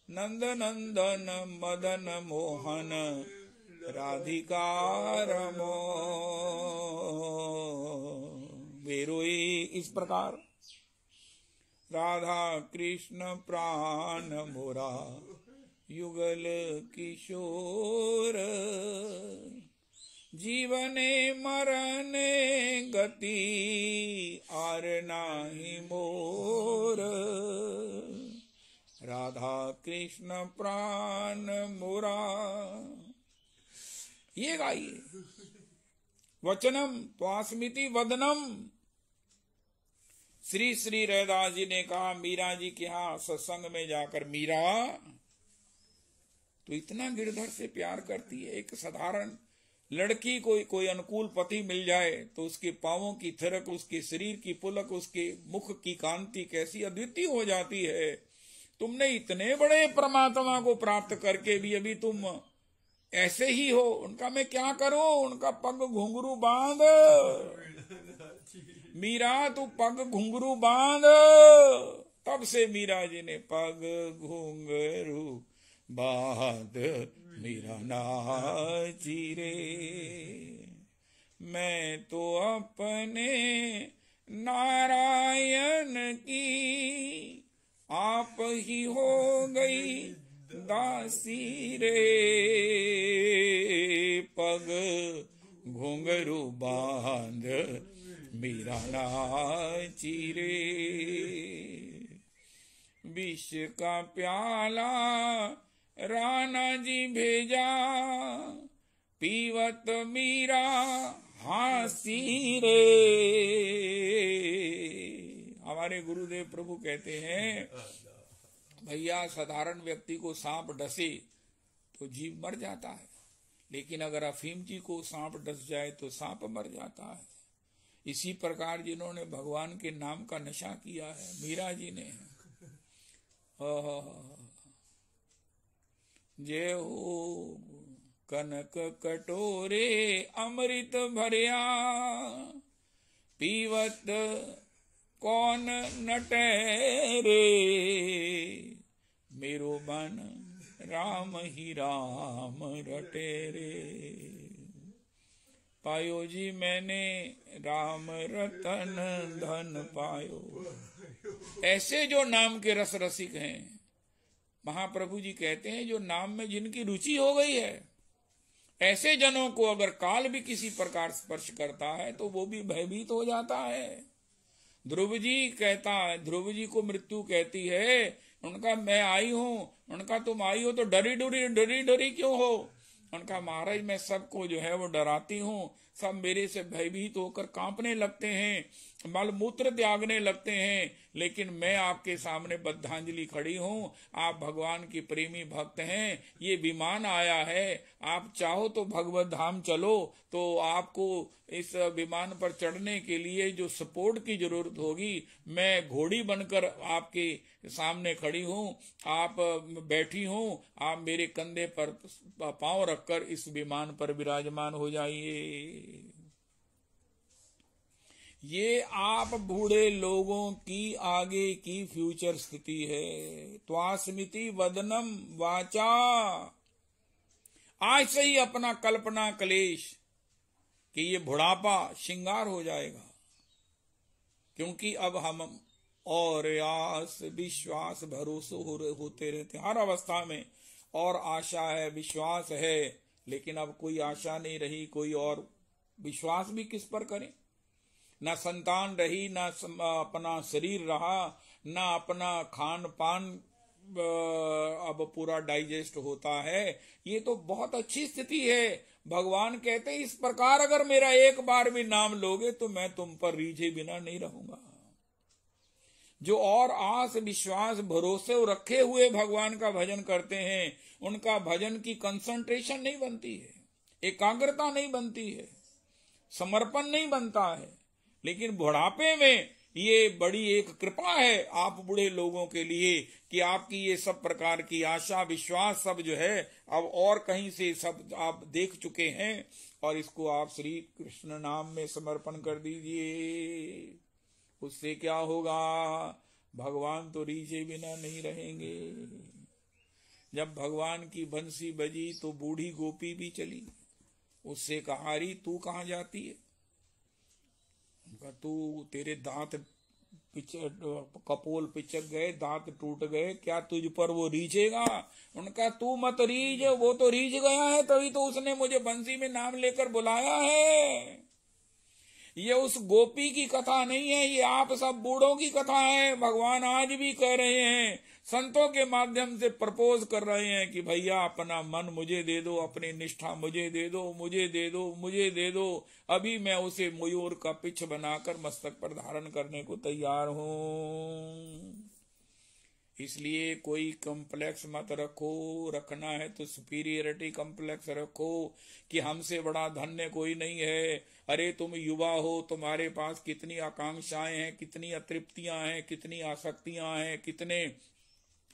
नंद नंदन मदन मोहन राधिका रमो, मेरो इस प्रकार राधा कृष्ण प्राण मोरा युगल किशोर, जीवने मरने गति आर नाही मोर। राधा कृष्ण प्राण मोरा। ये गाइए। वचनम त्वास्मिति वदनम। श्री श्री रैदास जी ने कहा मीरा जी के यहां सत्संग में जाकर, मीरा तो इतना गिरधर से प्यार करती है। एक साधारण लड़की को कोई अनुकूल पति मिल जाए तो उसके पांवों की थिरक, उसके शरीर की पुलक, उसके मुख की कांति कैसी अद्वितीय हो जाती है। तुमने इतने बड़े परमात्मा को प्राप्त करके भी अभी तुम ऐसे ही हो। उनका मैं क्या करूं? उनका पग घुंघरू बांध। मीरा तू पग घुंघरू बांध। तब से मीरा जी ने पग घुंघरू बांध मीरा नाची रे। मैं तो अपने नारायण की आप ही हो गई दासी रे। पग घुंघरू बांध मीरा नाची रे। विष का प्याला राणा जी भेजा, पीवत मीरा हासी रे। हमारे गुरुदेव प्रभु कहते हैं, भैया साधारण व्यक्ति को सांप डसे तो जीव मर जाता है, लेकिन अगर अफीम जी को सांप डस जाए तो सांप मर जाता है। इसी प्रकार जिन्होंने भगवान के नाम का नशा किया है, मीरा जी ने। जय हो कनक कटोरे अमृत भरिया, पीवत कौन नटे रे। मेरो मन राम ही राम रटे रे। पायो जी मैंने राम रतन धन पायो। ऐसे जो नाम के रस रसिक हैं, महाप्रभु जी कहते हैं, जो नाम में जिनकी रुचि हो गई है, ऐसे जनों को अगर काल भी किसी प्रकार स्पर्श करता है तो वो भी भयभीत हो जाता है। ध्रुव जी कहता है, ध्रुव जी को मृत्यु कहती है, उनका मैं आई हूं, उनका तुम आई हो तो डरी डरी क्यों हो? उनका महाराज मैं सबको जो है वो डराती हूँ, सब मेरे से भयभीत होकर कांपने लगते हैं, मल मूत्र त्यागने लगते हैं, लेकिन मैं आपके सामने बद्धांजलि खड़ी हूँ। आप भगवान की प्रेमी भक्त हैं। ये विमान आया है, आप चाहो तो भगवत धाम चलो, तो आपको इस विमान पर चढ़ने के लिए जो सपोर्ट की जरूरत होगी, मैं घोड़ी बनकर आपके सामने खड़ी हूँ, आप बैठी हूँ, आप मेरे कंधे पर पांव रखकर इस विमान पर विराजमान हो जाइए। ये आप बूढ़े लोगों की आगे की फ्यूचर स्थिति है। त्वास्मिति वदनम वाचा। आज से ही अपना कल्पना क्लेश कि ये बुढ़ापा श्रृंगार हो जाएगा, क्योंकि अब हम और आस विश्वास भरोसे होते रहते हर अवस्था में। और आशा है, विश्वास है, लेकिन अब कोई आशा नहीं रही, कोई और विश्वास भी किस पर करें? ना संतान रही, ना अपना शरीर रहा, ना अपना खान पान अब पूरा डाइजेस्ट होता है। ये तो बहुत अच्छी स्थिति है। भगवान कहते हैं, इस प्रकार अगर मेरा एक बार भी नाम लोगे तो मैं तुम पर रीझे बिना नहीं रहूंगा। जो और आस विश्वास भरोसे रखे हुए भगवान का भजन करते हैं, उनका भजन की कंसंट्रेशन नहीं बनती है, एकाग्रता नहीं बनती है, समर्पण नहीं बनता है। लेकिन बुढ़ापे में ये बड़ी एक कृपा है आप बूढ़े लोगों के लिए कि आपकी ये सब प्रकार की आशा विश्वास सब जो है अब और कहीं से सब आप देख चुके हैं, और इसको आप श्री कृष्ण नाम में समर्पण कर दीजिए। उससे क्या होगा? भगवान तो रीझे बिना नहीं रहेंगे। जब भगवान की बंसी बजी तो बूढ़ी गोपी भी चली। उससे कहा, री तू कहाँ जाती है? उनका, तू तेरे दांत कपोल पिचक गए, दांत टूट गए, क्या तुझ पर वो रीझेगा? उनका, तू मत रीझ, वो तो रीझ गया है, तभी तो उसने मुझे बंसी में नाम लेकर बुलाया है। ये उस गोपी की कथा नहीं है, ये आप सब बूढ़ों की कथा है। भगवान आज भी कह रहे हैं, संतों के माध्यम से प्रपोज कर रहे हैं कि भैया अपना मन मुझे दे दो, अपनी निष्ठा मुझे दे दो, मुझे दे दो, मुझे दे दो। अभी मैं उसे मयूर का पिछ बनाकर मस्तक पर धारण करने को तैयार हूं। इसलिए कोई कॉम्प्लेक्स मत रखो, रखना है तो सुपीरियरिटी कॉम्प्लेक्स रखो कि हमसे बड़ा धन्य कोई नहीं है। अरे तुम युवा हो, तुम्हारे पास कितनी आकांक्षाएं हैं, कितनी अतृप्तियां हैं, कितनी आसक्तियां हैं, कितने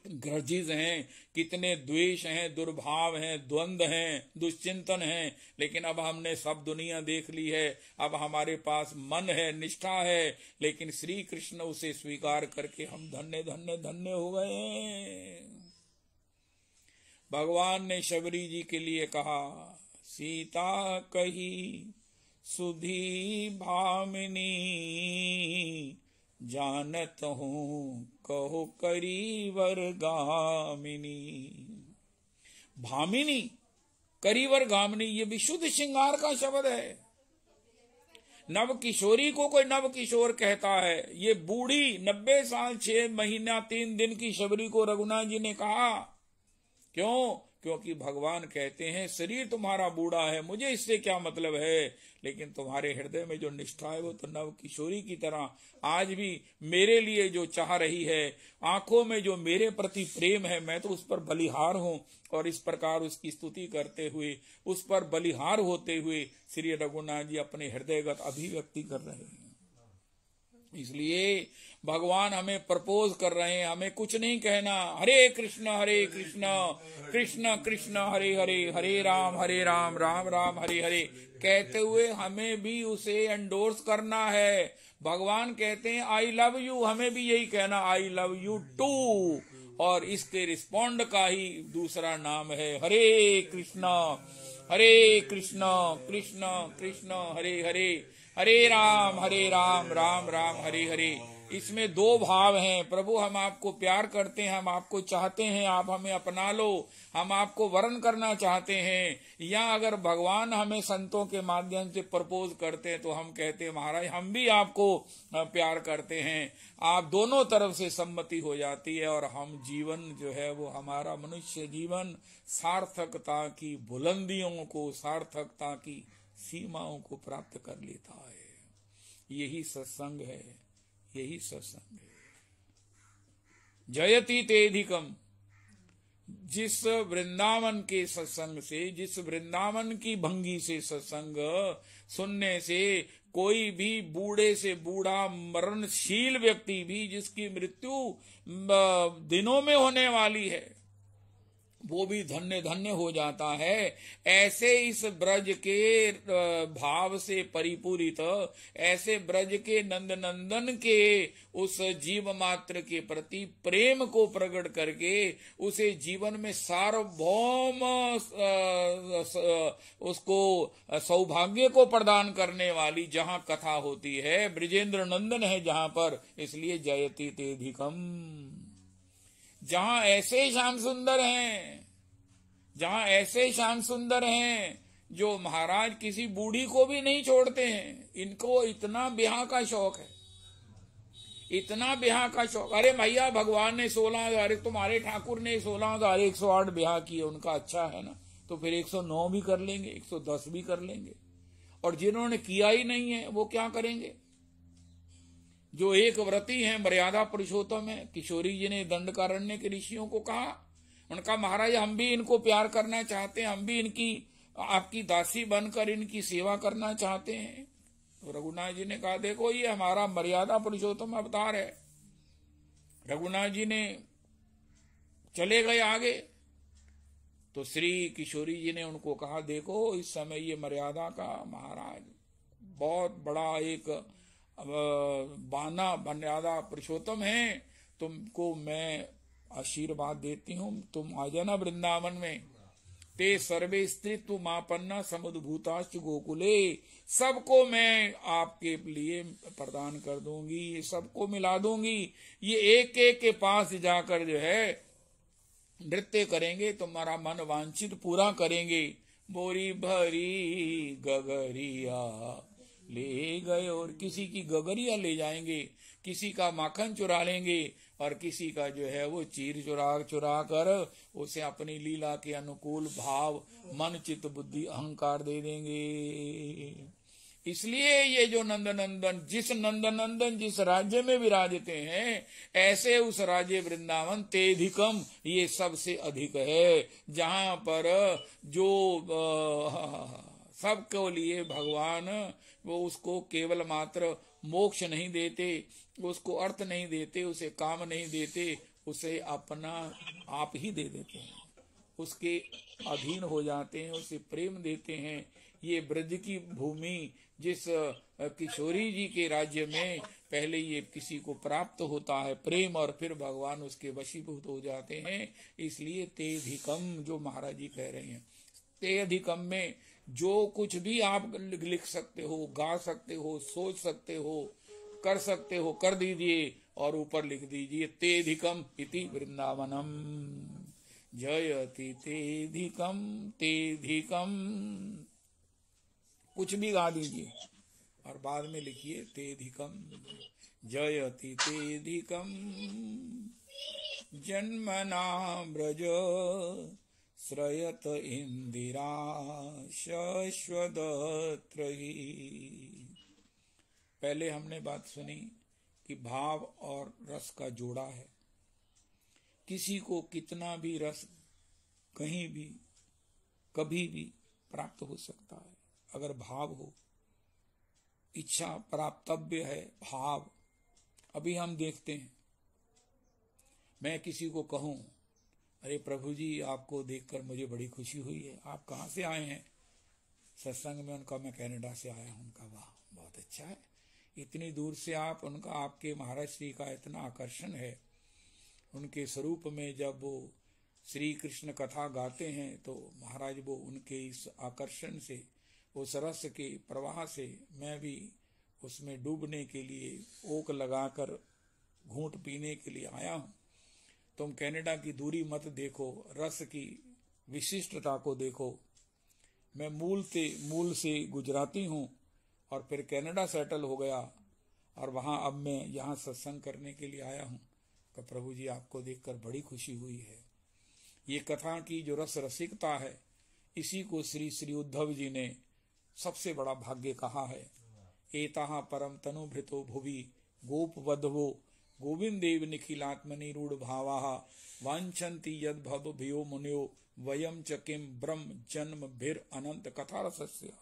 ग्रजेस हैं, कितने द्वेष हैं, दुर्भाव हैं, द्वंद्व हैं, दुश्चिंतन हैं। लेकिन अब हमने सब दुनिया देख ली है, अब हमारे पास मन है, निष्ठा है, लेकिन श्री कृष्ण उसे स्वीकार करके हम धन्य धन्य धन्य हो गए हैं। भगवान ने शबरी जी के लिए कहा, सीता कही सुधी भामिनी, जानत हूँ कहो करीवर गामिनी। भामिनी, करीवर गामिनी, ये विशुद्ध श्रृंगार का शब्द है। नव किशोरी को कोई नव किशोर कहता है। ये बूढ़ी 90 साल 6 महीना 3 दिन की शबरी को रघुनाथ जी ने कहा। क्यों? क्योंकि भगवान कहते हैं शरीर तुम्हारा बूढ़ा है, मुझे इससे क्या मतलब है, लेकिन तुम्हारे हृदय में जो निष्ठा है वो तो नव किशोरी की तरह आज भी मेरे लिए जो चाह रही है, आंखों में जो मेरे प्रति प्रेम है, मैं तो उस पर बलिहार हूँ। और इस प्रकार उसकी स्तुति करते हुए, उस पर बलिहार होते हुए श्री रघुनाथ जी अपने हृदयगत अभिव्यक्ति कर रहे हैं। इसलिए भगवान हमें प्रपोज कर रहे हैं, हमें कुछ नहीं कहना। हरे कृष्ण कृष्ण कृष्ण हरे हरे, हरे राम राम राम हरे हरे कहते हुए हमें भी उसे एंडोर्स करना है। भगवान कहते हैं आई लव यू, हमें भी यही कहना आई लव यू टू। और इसके रिस्पॉन्ड का ही दूसरा नाम है हरे कृष्ण कृष्ण कृष्ण हरे हरे, हरे राम राम राम हरे हरे। इसमें 2 भाव हैं। प्रभु हम आपको प्यार करते हैं, हम आपको चाहते हैं, आप हमें अपना लो, हम आपको वरण करना चाहते हैं। या अगर भगवान हमें संतों के माध्यम से प्रपोज करते हैं तो हम कहते हैं महाराज हम भी आपको प्यार करते हैं। आप दोनों तरफ से सम्मति हो जाती है और हम जीवन जो है वो हमारा मनुष्य जीवन सार्थकता की बुलंदियों को, सार्थकता की सीमाओं को प्राप्त कर लेता है। यही सत्संग है, यही सत्संग है। जयति तेधिकम, जिस वृंदावन के सत्संग से, जिस वृंदावन की भंगी से सत्संग सुनने से कोई भी बूढ़े से बूढ़ा मरणशील व्यक्ति भी, जिसकी मृत्यु दिनों में होने वाली है, वो भी धन्य धन्य हो जाता है। ऐसे इस ब्रज के भाव से परिपूरित, ऐसे ब्रज के नंद नंदन के उस जीव मात्र के प्रति प्रेम को प्रकट करके उसे जीवन में सार्वभौम उसको सौभाग्य को प्रदान करने वाली जहां कथा होती है, ब्रजेंद्र नंदन है जहां पर, इसलिए जयति तेधिकम। जहां ऐसे श्याम सुंदर हैं, जहां ऐसे श्याम सुंदर हैं जो महाराज किसी बूढ़ी को भी नहीं छोड़ते हैं। इनको इतना ब्याह का शौक है, इतना ब्याह का शौक। अरे भैया भगवान ने 16,000, तुम्हारे ठाकुर ने 16,108 ब्याह किए, उनका अच्छा है ना, तो फिर 109 भी कर लेंगे, 110 भी कर लेंगे। और जिन्होंने किया ही नहीं है वो क्या करेंगे? जो एक व्रती हैं, मर्यादा पुरुषोत्तम है, किशोरी जी ने दंडकारण्य के ऋषियों को कहा, उनका महाराज हम भी इनको प्यार करना चाहते हैं, हम भी इनकी आपकी दासी बनकर इनकी सेवा करना चाहते हैं। तो रघुनाथ जी ने कहा देखो ये हमारा मर्यादा पुरुषोत्तम अवतार है। रघुनाथ जी ने चले गए आगे, तो श्री किशोरी जी ने उनको कहा देखो इस समय ये मर्यादा का महाराज बहुत बड़ा एक बाना मर्यादा पुरुषोत्तम है, तुमको मैं आशीर्वाद देती हूँ, तुम आ जाना वृंदावन में। ते सर्वे स्त्रीत्व मापन्ना समुद्भूताश्च गोकुले, सबको मैं आपके लिए प्रदान कर दूंगी, सबको मिला दूंगी। ये एक एक के पास जाकर जो है नृत्य करेंगे, तुम्हारा मन वांछित पूरा करेंगे। बोरी भरी गगरिया ले गए, और किसी की गगरिया ले जाएंगे, किसी का माखन चुरा लेंगे, और किसी का जो है वो चीर चुरा कर उसे अपनी लीला के अनुकूल भाव मन चित्त बुद्धि अहंकार दे देंगे। इसलिए ये जो नंदनंदन जिस राज्य में विराजते हैं, ऐसे उस राज्य वृंदावन तेधिकम, ये सबसे अधिक है, जहां पर जो सबके लिए भगवान वो उसको केवल मात्र मोक्ष नहीं देते, उसको अर्थ नहीं देते, उसे काम नहीं देते, उसे अपना आप ही दे देते हैं, उसके अधीन हो जाते हैं, उसे प्रेम देते हैं। ये ब्रज की भूमि जिस किशोरी जी के राज्य में पहले ये किसी को प्राप्त होता है प्रेम, और फिर भगवान उसके वशीभूत हो जाते हैं। इसलिए तेधिकम जो महाराज जी कह रहे हैं, तेधिकम में जो कुछ भी आप लिख सकते हो, गा सकते हो, सोच सकते हो, कर सकते हो, कर दीजिए, और ऊपर लिख दीजिए तेधिकम इति वृंदावनम जयति तेधिकम तेधिकम, कुछ भी गा दीजिए और बाद में लिखिए तेधिकम जयति तेधिकम जन्मना ब्रज श्रयत इंदिरा शश्वदत्र ही। पहले हमने बात सुनी कि भाव और रस का जोड़ा है। किसी को कितना भी रस कहीं भी कभी भी प्राप्त हो सकता है, अगर भाव हो, इच्छा प्राप्तव्य है भाव। अभी हम देखते हैं, मैं किसी को कहूं, अरे प्रभु जी आपको देखकर मुझे बड़ी खुशी हुई है, आप कहाँ से आए हैं सत्संग में? उनका मैं कनाडा से आया हूं। उनका वाह बहुत अच्छा है, इतनी दूर से आप, उनका आपके महाराज श्री का इतना आकर्षण है, उनके स्वरूप में जब वो श्री कृष्ण कथा गाते हैं तो महाराज वो उनके इस आकर्षण से, उस रस के प्रवाह से मैं भी उसमें डूबने के लिए ओक लगाकर घूंट पीने के लिए आया हूं। तुम कनाडा की दूरी मत देखो, रस की विशिष्टता को देखो। मैं मूल से गुजराती हूं और फिर कनाडा सेटल हो गया, और वहां अब मैं यहाँ सत्संग करने के लिए आया हूं। तो प्रभु जी आपको देखकर बड़ी खुशी हुई है। ये कथा की जो रस रसिकता है, इसी को श्री श्री उद्धव जी ने सबसे बड़ा भाग्य कहा है। एताहा परम तनुभृतो भुवि गोप वधवो गोविंदेव निखिलात्मनि रूढ़ भावा वांछन्ति यद भव भयो मुनियो वयम च किम ब्रह्म जन्म भीर अनंत कथा रसस्य।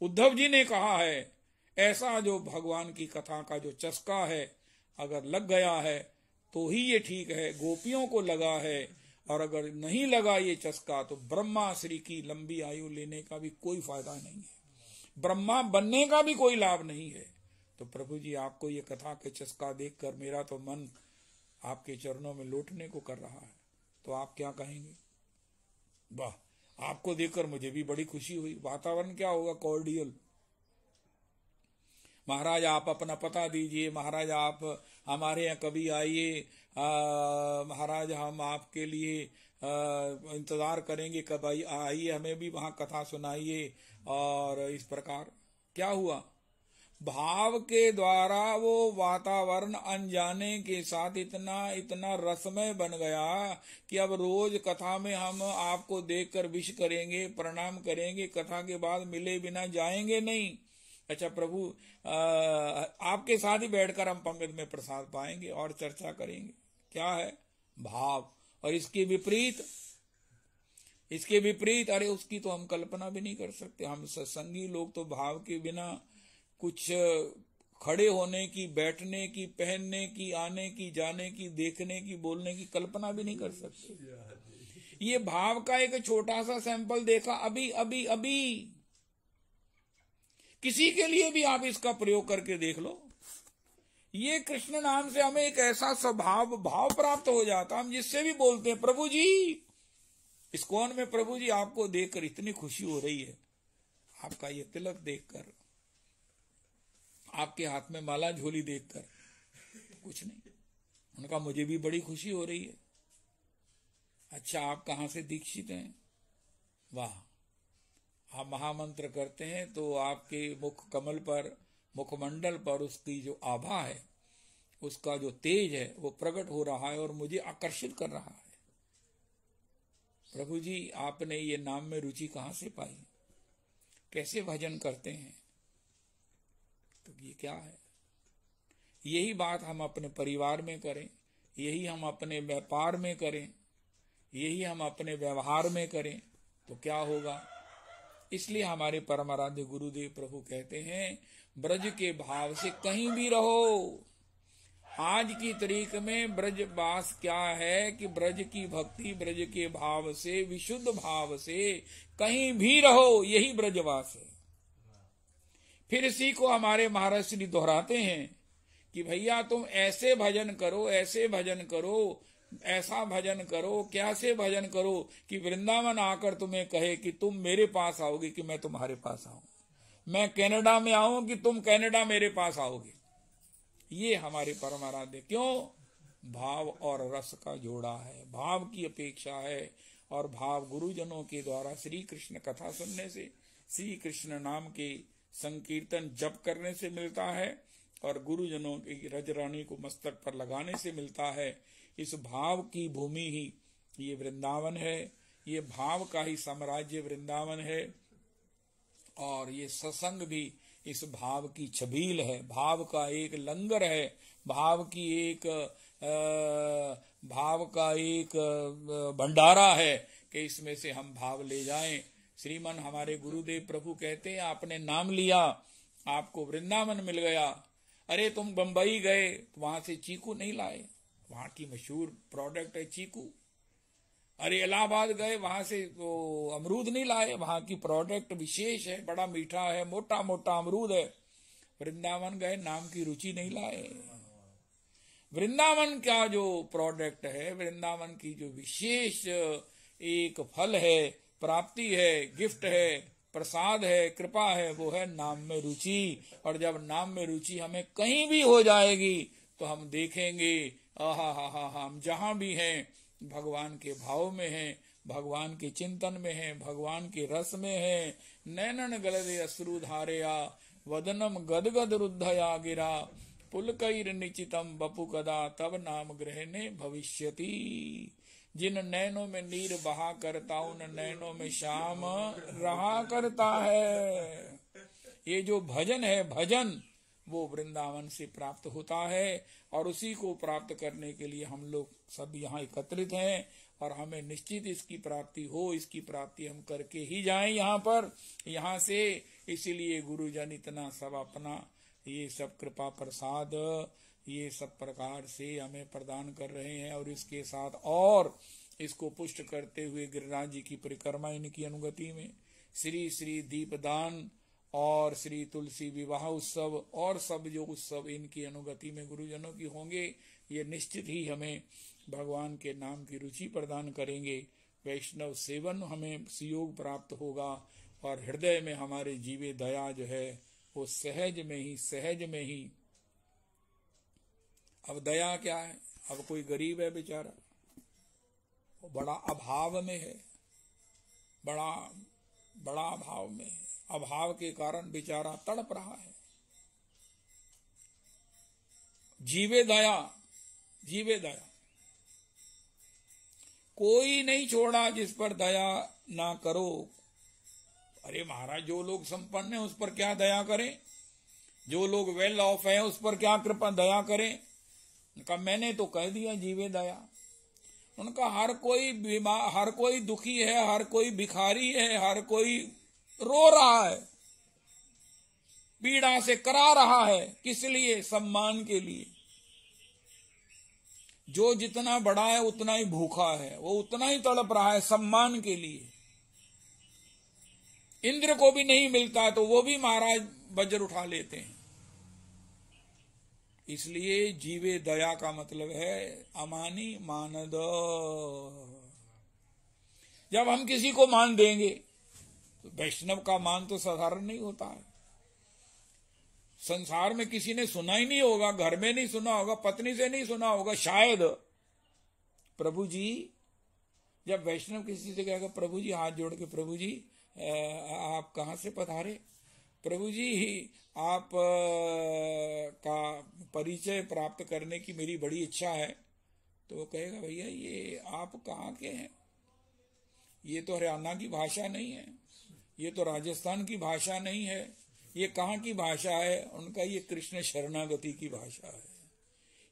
उद्धव जी ने कहा है, ऐसा जो भगवान की कथा का जो चस्का है अगर लग गया है तो ही ये ठीक है, गोपियों को लगा है, और अगर नहीं लगा ये चस्का तो ब्रह्मा श्री की लंबी आयु लेने का भी कोई फायदा नहीं है, ब्रह्मा बनने का भी कोई लाभ नहीं है। तो प्रभु जी आपको ये कथा के चस्का देखकर मेरा तो मन आपके चरणों में लौटने को कर रहा है, तो आप क्या कहेंगे? वाह, आपको देखकर मुझे भी बड़ी खुशी हुई। वातावरण क्या होगा? कॉर्डियल। महाराज आप अपना पता दीजिए, महाराज आप हमारे यहाँ कभी आइए, महाराज हम आपके लिए इंतजार करेंगे कब आइए, हमें भी वहां कथा सुनाइए। और इस प्रकार क्या हुआ, भाव के द्वारा वो वातावरण अनजाने के साथ इतना रसमय बन गया कि अब रोज कथा में हम आपको देखकर विश करेंगे, प्रणाम करेंगे, कथा के बाद मिले बिना जाएंगे नहीं। अच्छा प्रभु आपके साथ ही बैठकर हम पंगत में प्रसाद पाएंगे और चर्चा करेंगे। क्या है? भाव। और इसके विपरीत अरे उसकी तो हम कल्पना भी नहीं कर सकते। हम सत्संगी लोग तो भाव के बिना कुछ खड़े होने की, बैठने की, पहनने की, आने की, जाने की, देखने की, बोलने की कल्पना भी नहीं कर सकते। ये भाव का एक छोटा सा सैंपल देखा अभी किसी के लिए भी आप इसका प्रयोग करके देख लो। ये कृष्ण नाम से हमें एक ऐसा स्वभाव भाव प्राप्त हो जाता, हम जिससे भी बोलते हैं प्रभु जी, इस्कॉन में प्रभु जी आपको देखकर इतनी खुशी हो रही है, आपका ये तिलक देखकर, आपके हाथ में माला झोली देखकर, कुछ नहीं, उनका मुझे भी बड़ी खुशी हो रही है। अच्छा आप कहां से दीक्षित हैं? वाह, आप महामंत्र करते हैं तो आपके मुख कमल पर, मुखमंडल पर उसकी जो आभा है, उसका जो तेज है वो प्रकट हो रहा है और मुझे आकर्षित कर रहा है। प्रभु जी, आपने ये नाम में रुचि कहाँ से पाई? कैसे भजन करते हैं? तो ये क्या है? यही बात हम अपने परिवार में करें, यही हम अपने व्यापार में करें, यही हम अपने व्यवहार में करें तो क्या होगा? इसलिए हमारे परम आराध्य गुरुदेव प्रभु कहते हैं, ब्रज के भाव से कहीं भी रहो। आज की तारीख में ब्रजवास क्या है कि ब्रज की भक्ति, ब्रज के भाव से, विशुद्ध भाव से कहीं भी रहो, यही ब्रजवास है। फिर इसी को हमारे महाराज श्री दोहराते हैं कि भैया तुम ऐसे भजन करो, ऐसे भजन करो, ऐसा भजन करो, कैसे भजन करो कि वृंदावन आकर तुम्हें कहे कि तुम मेरे पास आओगे कि मैं तुम्हारे पास आऊं, मैं कनाडा में आऊं कि तुम कनाडा मेरे पास आओगे। ये हमारे परम आराध्य, क्यों? भाव और रस का जोड़ा है, भाव की अपेक्षा है। और भाव गुरुजनों के द्वारा श्री कृष्ण कथा सुनने से, श्री कृष्ण नाम के संकीर्तन जप करने से मिलता है और गुरुजनों की रजरानी को मस्तक पर लगाने से मिलता है। इस भाव की भूमि ही ये वृंदावन है, ये भाव का ही साम्राज्य वृंदावन है। और ये सत्संग भी इस भाव की छबील है, भाव का एक लंगर है, भाव का एक भंडारा है कि इसमें से हम भाव ले जाएं। श्रीमन हमारे गुरुदेव प्रभु कहते हैं, आपने नाम लिया, आपको वृंदावन मिल गया। अरे तुम बंबई गए, वहां से चीकू नहीं लाए, वहां की मशहूर प्रोडक्ट है चीकू। अरे इलाहाबाद गए, वहां से तो अमरूद नहीं लाए, वहां की प्रोडक्ट विशेष है, बड़ा मीठा है, मोटा मोटा अमरूद है। वृंदावन गए, नाम की रुचि नहीं लाए। वृंदावन का जो प्रोडक्ट है, वृंदावन की जो विशेष एक फल है, प्राप्ति है, गिफ्ट है, प्रसाद है, कृपा है, वो है नाम में रुचि। और जब नाम में रुचि हमें कहीं भी हो जाएगी तो हम देखेंगे, आहा हा हा, हम जहां भी हैं भगवान के भाव में हैं, भगवान के चिंतन में हैं, भगवान के रस में हैं। नैनन गलदे अश्रु धारया, वदनम गदगद रुद्धया गिरा, पुलकैर निचितम बपु कदा, तब नाम ग्रहणे भविष्यति। जिन नैनों में नीर बहा करता, उन नैनों में श्याम रहा करता है। ये जो भजन है, भजन वो वृंदावन से प्राप्त होता है और उसी को प्राप्त करने के लिए हम लोग सब यहाँ एकत्रित हैं और हमें निश्चित इसकी प्राप्ति हो, इसकी प्राप्ति हम करके ही जाएं यहाँ पर, यहाँ से। इसीलिए गुरुजन इतना सब अपना ये सब कृपा प्रसाद ये सब प्रकार से हमें प्रदान कर रहे हैं। और इसके साथ और इसको पुष्ट करते हुए गिरिराज जी की परिक्रमा इनकी अनुगति में, श्री श्री दीपदान और श्री तुलसी विवाह उत्सव और सब जो उत्सव इनकी अनुगति में गुरुजनों की होंगे, ये निश्चित ही हमें भगवान के नाम की रुचि प्रदान करेंगे। वैष्णव सेवन हमें सुयोग प्राप्त होगा और हृदय में हमारे जीवे दया जो है वो सहज में ही। अब दया क्या है? अब कोई गरीब है बेचारा, वो बड़ा अभाव में है, बड़ा अभाव में है, अभाव के कारण बेचारा तड़प रहा है। जीवे दया, जीवे दया, कोई नहीं छोड़ा जिस पर दया ना करो। अरे महाराज, जो लोग संपन्न हैं उस पर क्या दया करें, जो लोग वेल ऑफ हैं उस पर क्या कृपा दया करें। उनका मैंने तो कह दिया जीवे दया। उनका हर कोई बीमार, हर कोई दुखी है, हर कोई भिखारी है, हर कोई रो रहा है, पीड़ा से करा रहा है। किस लिए? सम्मान के लिए। जो जितना बड़ा है उतना ही भूखा है, वो उतना ही तड़प रहा है सम्मान के लिए। इंद्र को भी नहीं मिलता तो वो भी महाराज वज्र उठा लेते हैं। इसलिए जीवे दया का मतलब है अमानी मानद। जब हम किसी को मान देंगे तो वैष्णव का मान तो साधारण नहीं होता है। संसार में किसी ने सुना ही नहीं होगा, घर में नहीं सुना होगा, पत्नी से नहीं सुना होगा शायद। प्रभु जी, जब वैष्णव किसी से कहेगा प्रभु जी, हाथ जोड़ के प्रभु जी आप कहाँ से पधारे? प्रभु जी आप का परिचय प्राप्त करने की मेरी बड़ी इच्छा है। तो वो कहेगा भैया ये आप कहाँ के हैं? ये तो हरियाणा की भाषा नहीं है, ये तो राजस्थान की भाषा नहीं है, ये कहाँ की भाषा है? उनका ये कृष्ण शरणागति की भाषा है,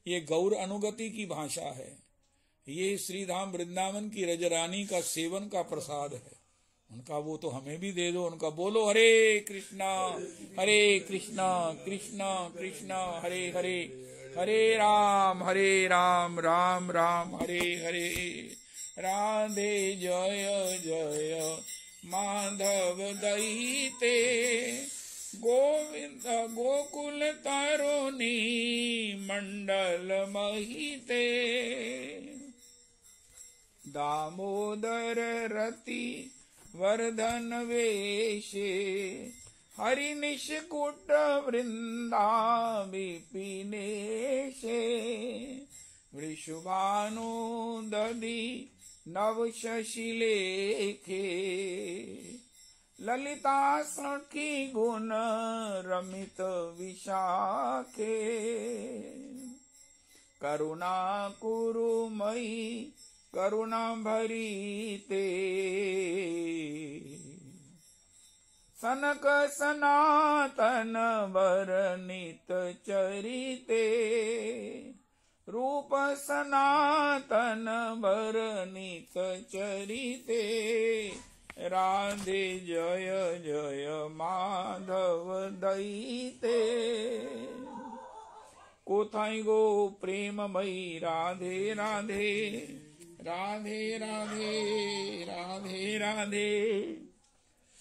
ये गौर अनुगति की भाषा है, ये श्रीधाम वृंदावन की रजरानी का सेवन का प्रसाद है। उनका वो तो हमें भी दे दो। उनका बोलो हरे कृष्णा कृष्णा कृष्णा हरे हरे, हरे राम राम राम हरे हरे, राधे जय जय माधव दईते, गोविंद गोकुल तरुणी मंडल महिते, दामोदर रति वर्धन वेशे, हरि निष्कुट वृंदा विपिनेशे, वृषभानु दधि नव शशिलेखे, ललिता सखी गुण रमित विशाखे, करुणा कुरुमयी करुणा भरीते, सनक सनातन वर्णित चरिते, रूप सनातन वर्णित चरिते, राधे जय जय माधव दईते, कोथाई गो प्रेममयी राधे राधे, राधे राधे राधे राधे,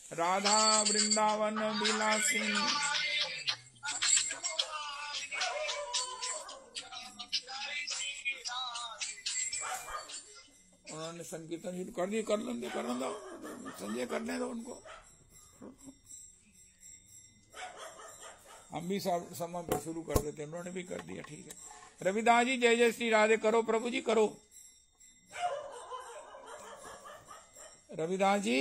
राधा वृंदावन विलासिनी। उन्होंने संकीर्तन शुरू कर दी, कर दो संजय, करने दो उनको। हम भी समय पर शुरू कर देते, उन्होंने भी कर दिया, ठीक है। रविदास जी जय जय श्री राधे करो प्रभु जी, करो रविदास जी।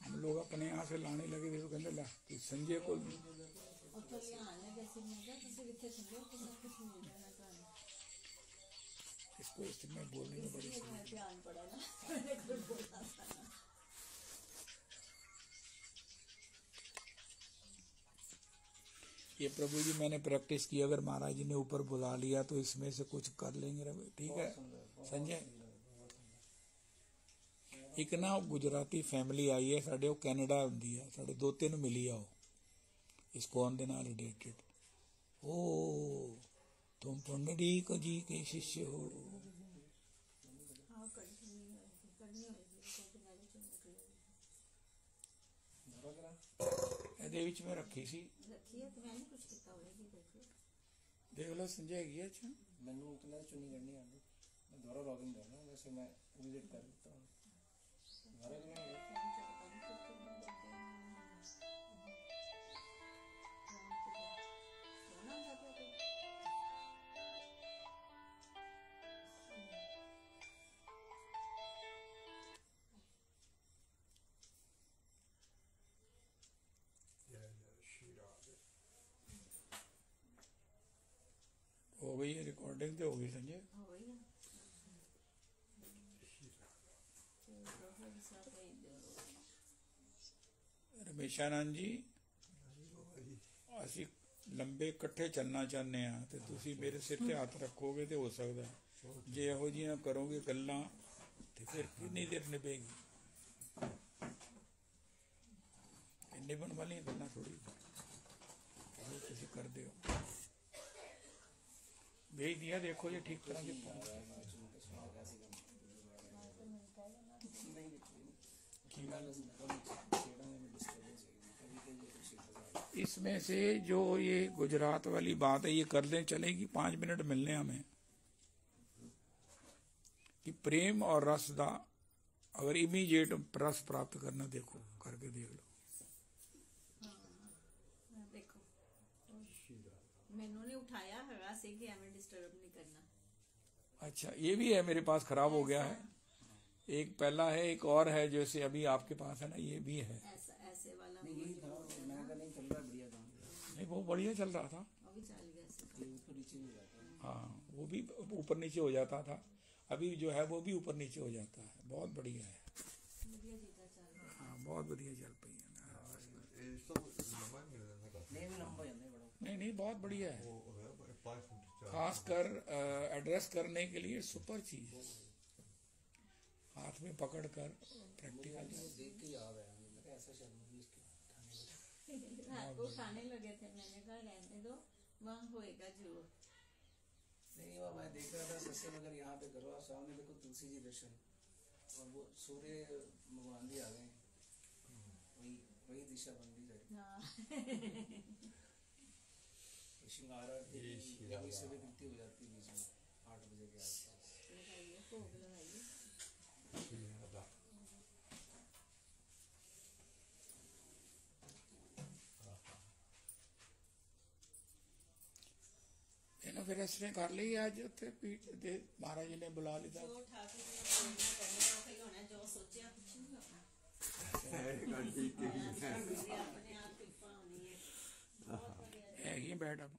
हम लोग अपने यहाँ से लाने लगे थे तो कहते ला संजय को इसको इसमें बोलने में बड़ी ये प्रभु जी मैंने प्रैक्टिस की, अगर महाराज जी ने ऊपर बुला लिया तो इसमें से कुछ कर लेंगे रवि, ठीक है संजय। एक ना गुजराती फैमिली आई है साढ़े, वो कैनेडा होंगी है, साढ़े 2-3 मिली आओ इस्कॉन दे नाल रिलेटेड। ओ तुम पंडित जी के शिष्य हो? ਇਹਦੇ ਵਿੱਚ ਮੈਂ ਰੱਖੀ ਸੀ, देख लो संजय गया। अच्छा
मैंने तो चुनी करनी आती, मैं दोबारा लॉगिन करना, वैसे मैं विजिट कर लेता हूँ
हो गई है रिकॉर्डिंग, तो हो गई संजय। रमेशानंद जी, ਅਸੀਂ ਲੰਬੇ ਇਕੱਠੇ ਚੱਲਣਾ ਚਾਹੁੰਦੇ ਆ ਤੇ ਤੁਸੀਂ ਮੇਰੇ ਸਿਰ ਤੇ ਹੱਥ ਰੱਖੋਗੇ ਤੇ ਹੋ ਸਕਦਾ, ਜੇ ਇਹੋ ਜਿਹੀਆਂ ਕਰੋਗੇ ਗੱਲਾਂ ਤੇ ਫਿਰ ਕਿੰਨੀ ਦੇਰ ਨਿਭੇਗੀ। ਨਿਭਣ ਵਾਲੀਆਂ ਗੱਲਾਂ ਥੋੜੀ ਤੁਸੀਂ ਕਰਦੇ ਹੋ। भेज दिया, देखो ये ठीक तरह से इसमें से जो ये गुजरात वाली बात है ये कर लें, चलेगी 5 मिनट मिलने हमें कि प्रेम और रस दा अगर इमीडिएट रस प्राप्त करना, देखो करके देख लो।
मैंने नहीं उठाया है से कि हमें डिस्टर्ब नहीं करना।
अच्छा, ये भी है मेरे पास, खराब हो गया है। एक पहला है, एक और है जैसे अभी आपके पास है ना, ये भी है।
ऐसे वाला
नहीं था, मैं का नहीं चल रहा, बढ़िया था।
नहीं वो बढ़िया चल रहा था,
अभी चल गया
ऊपर नीचे हो जाता है।
हाँ वो भी ऊपर नीचे हो जाता था, अभी जो है वो भी ऊपर नीचे हो जाता है। बहुत बढ़िया है, हाँ बहुत बढ़िया चल पई है। नहीं बहुत बढ़िया है, खासकर एड्रेस करने के लिए सुपर चीज, हाथ में पकड़ कर प्रैक्टिकल।
देख के याद आया मुझे, ऐसा शर्मा भी इसके
रात को खाने लगे थे, मैंने कहा रहने दो, वहाँ होएगा जरूर।
नहीं वो मैं देख रहा था सत्संग अगर यहाँ पे करो, आप सामने देखो तुलसी जी दर्शन और वो सूर्य भगवान भी आ गए, वही दिशा बन रही है। श्रृंगार आरती से भी कृति हो जाती है बीच में 8 बजे के आसपास। फिर इसने कर ली आज उत्थे पीठ दे, महाराज जी ने बुला लिया।
जो ठाकुर जी ने होना, जो सोचा कुछ नहीं होना। अपने आप कृपा होनी है।
है ही बैठ अब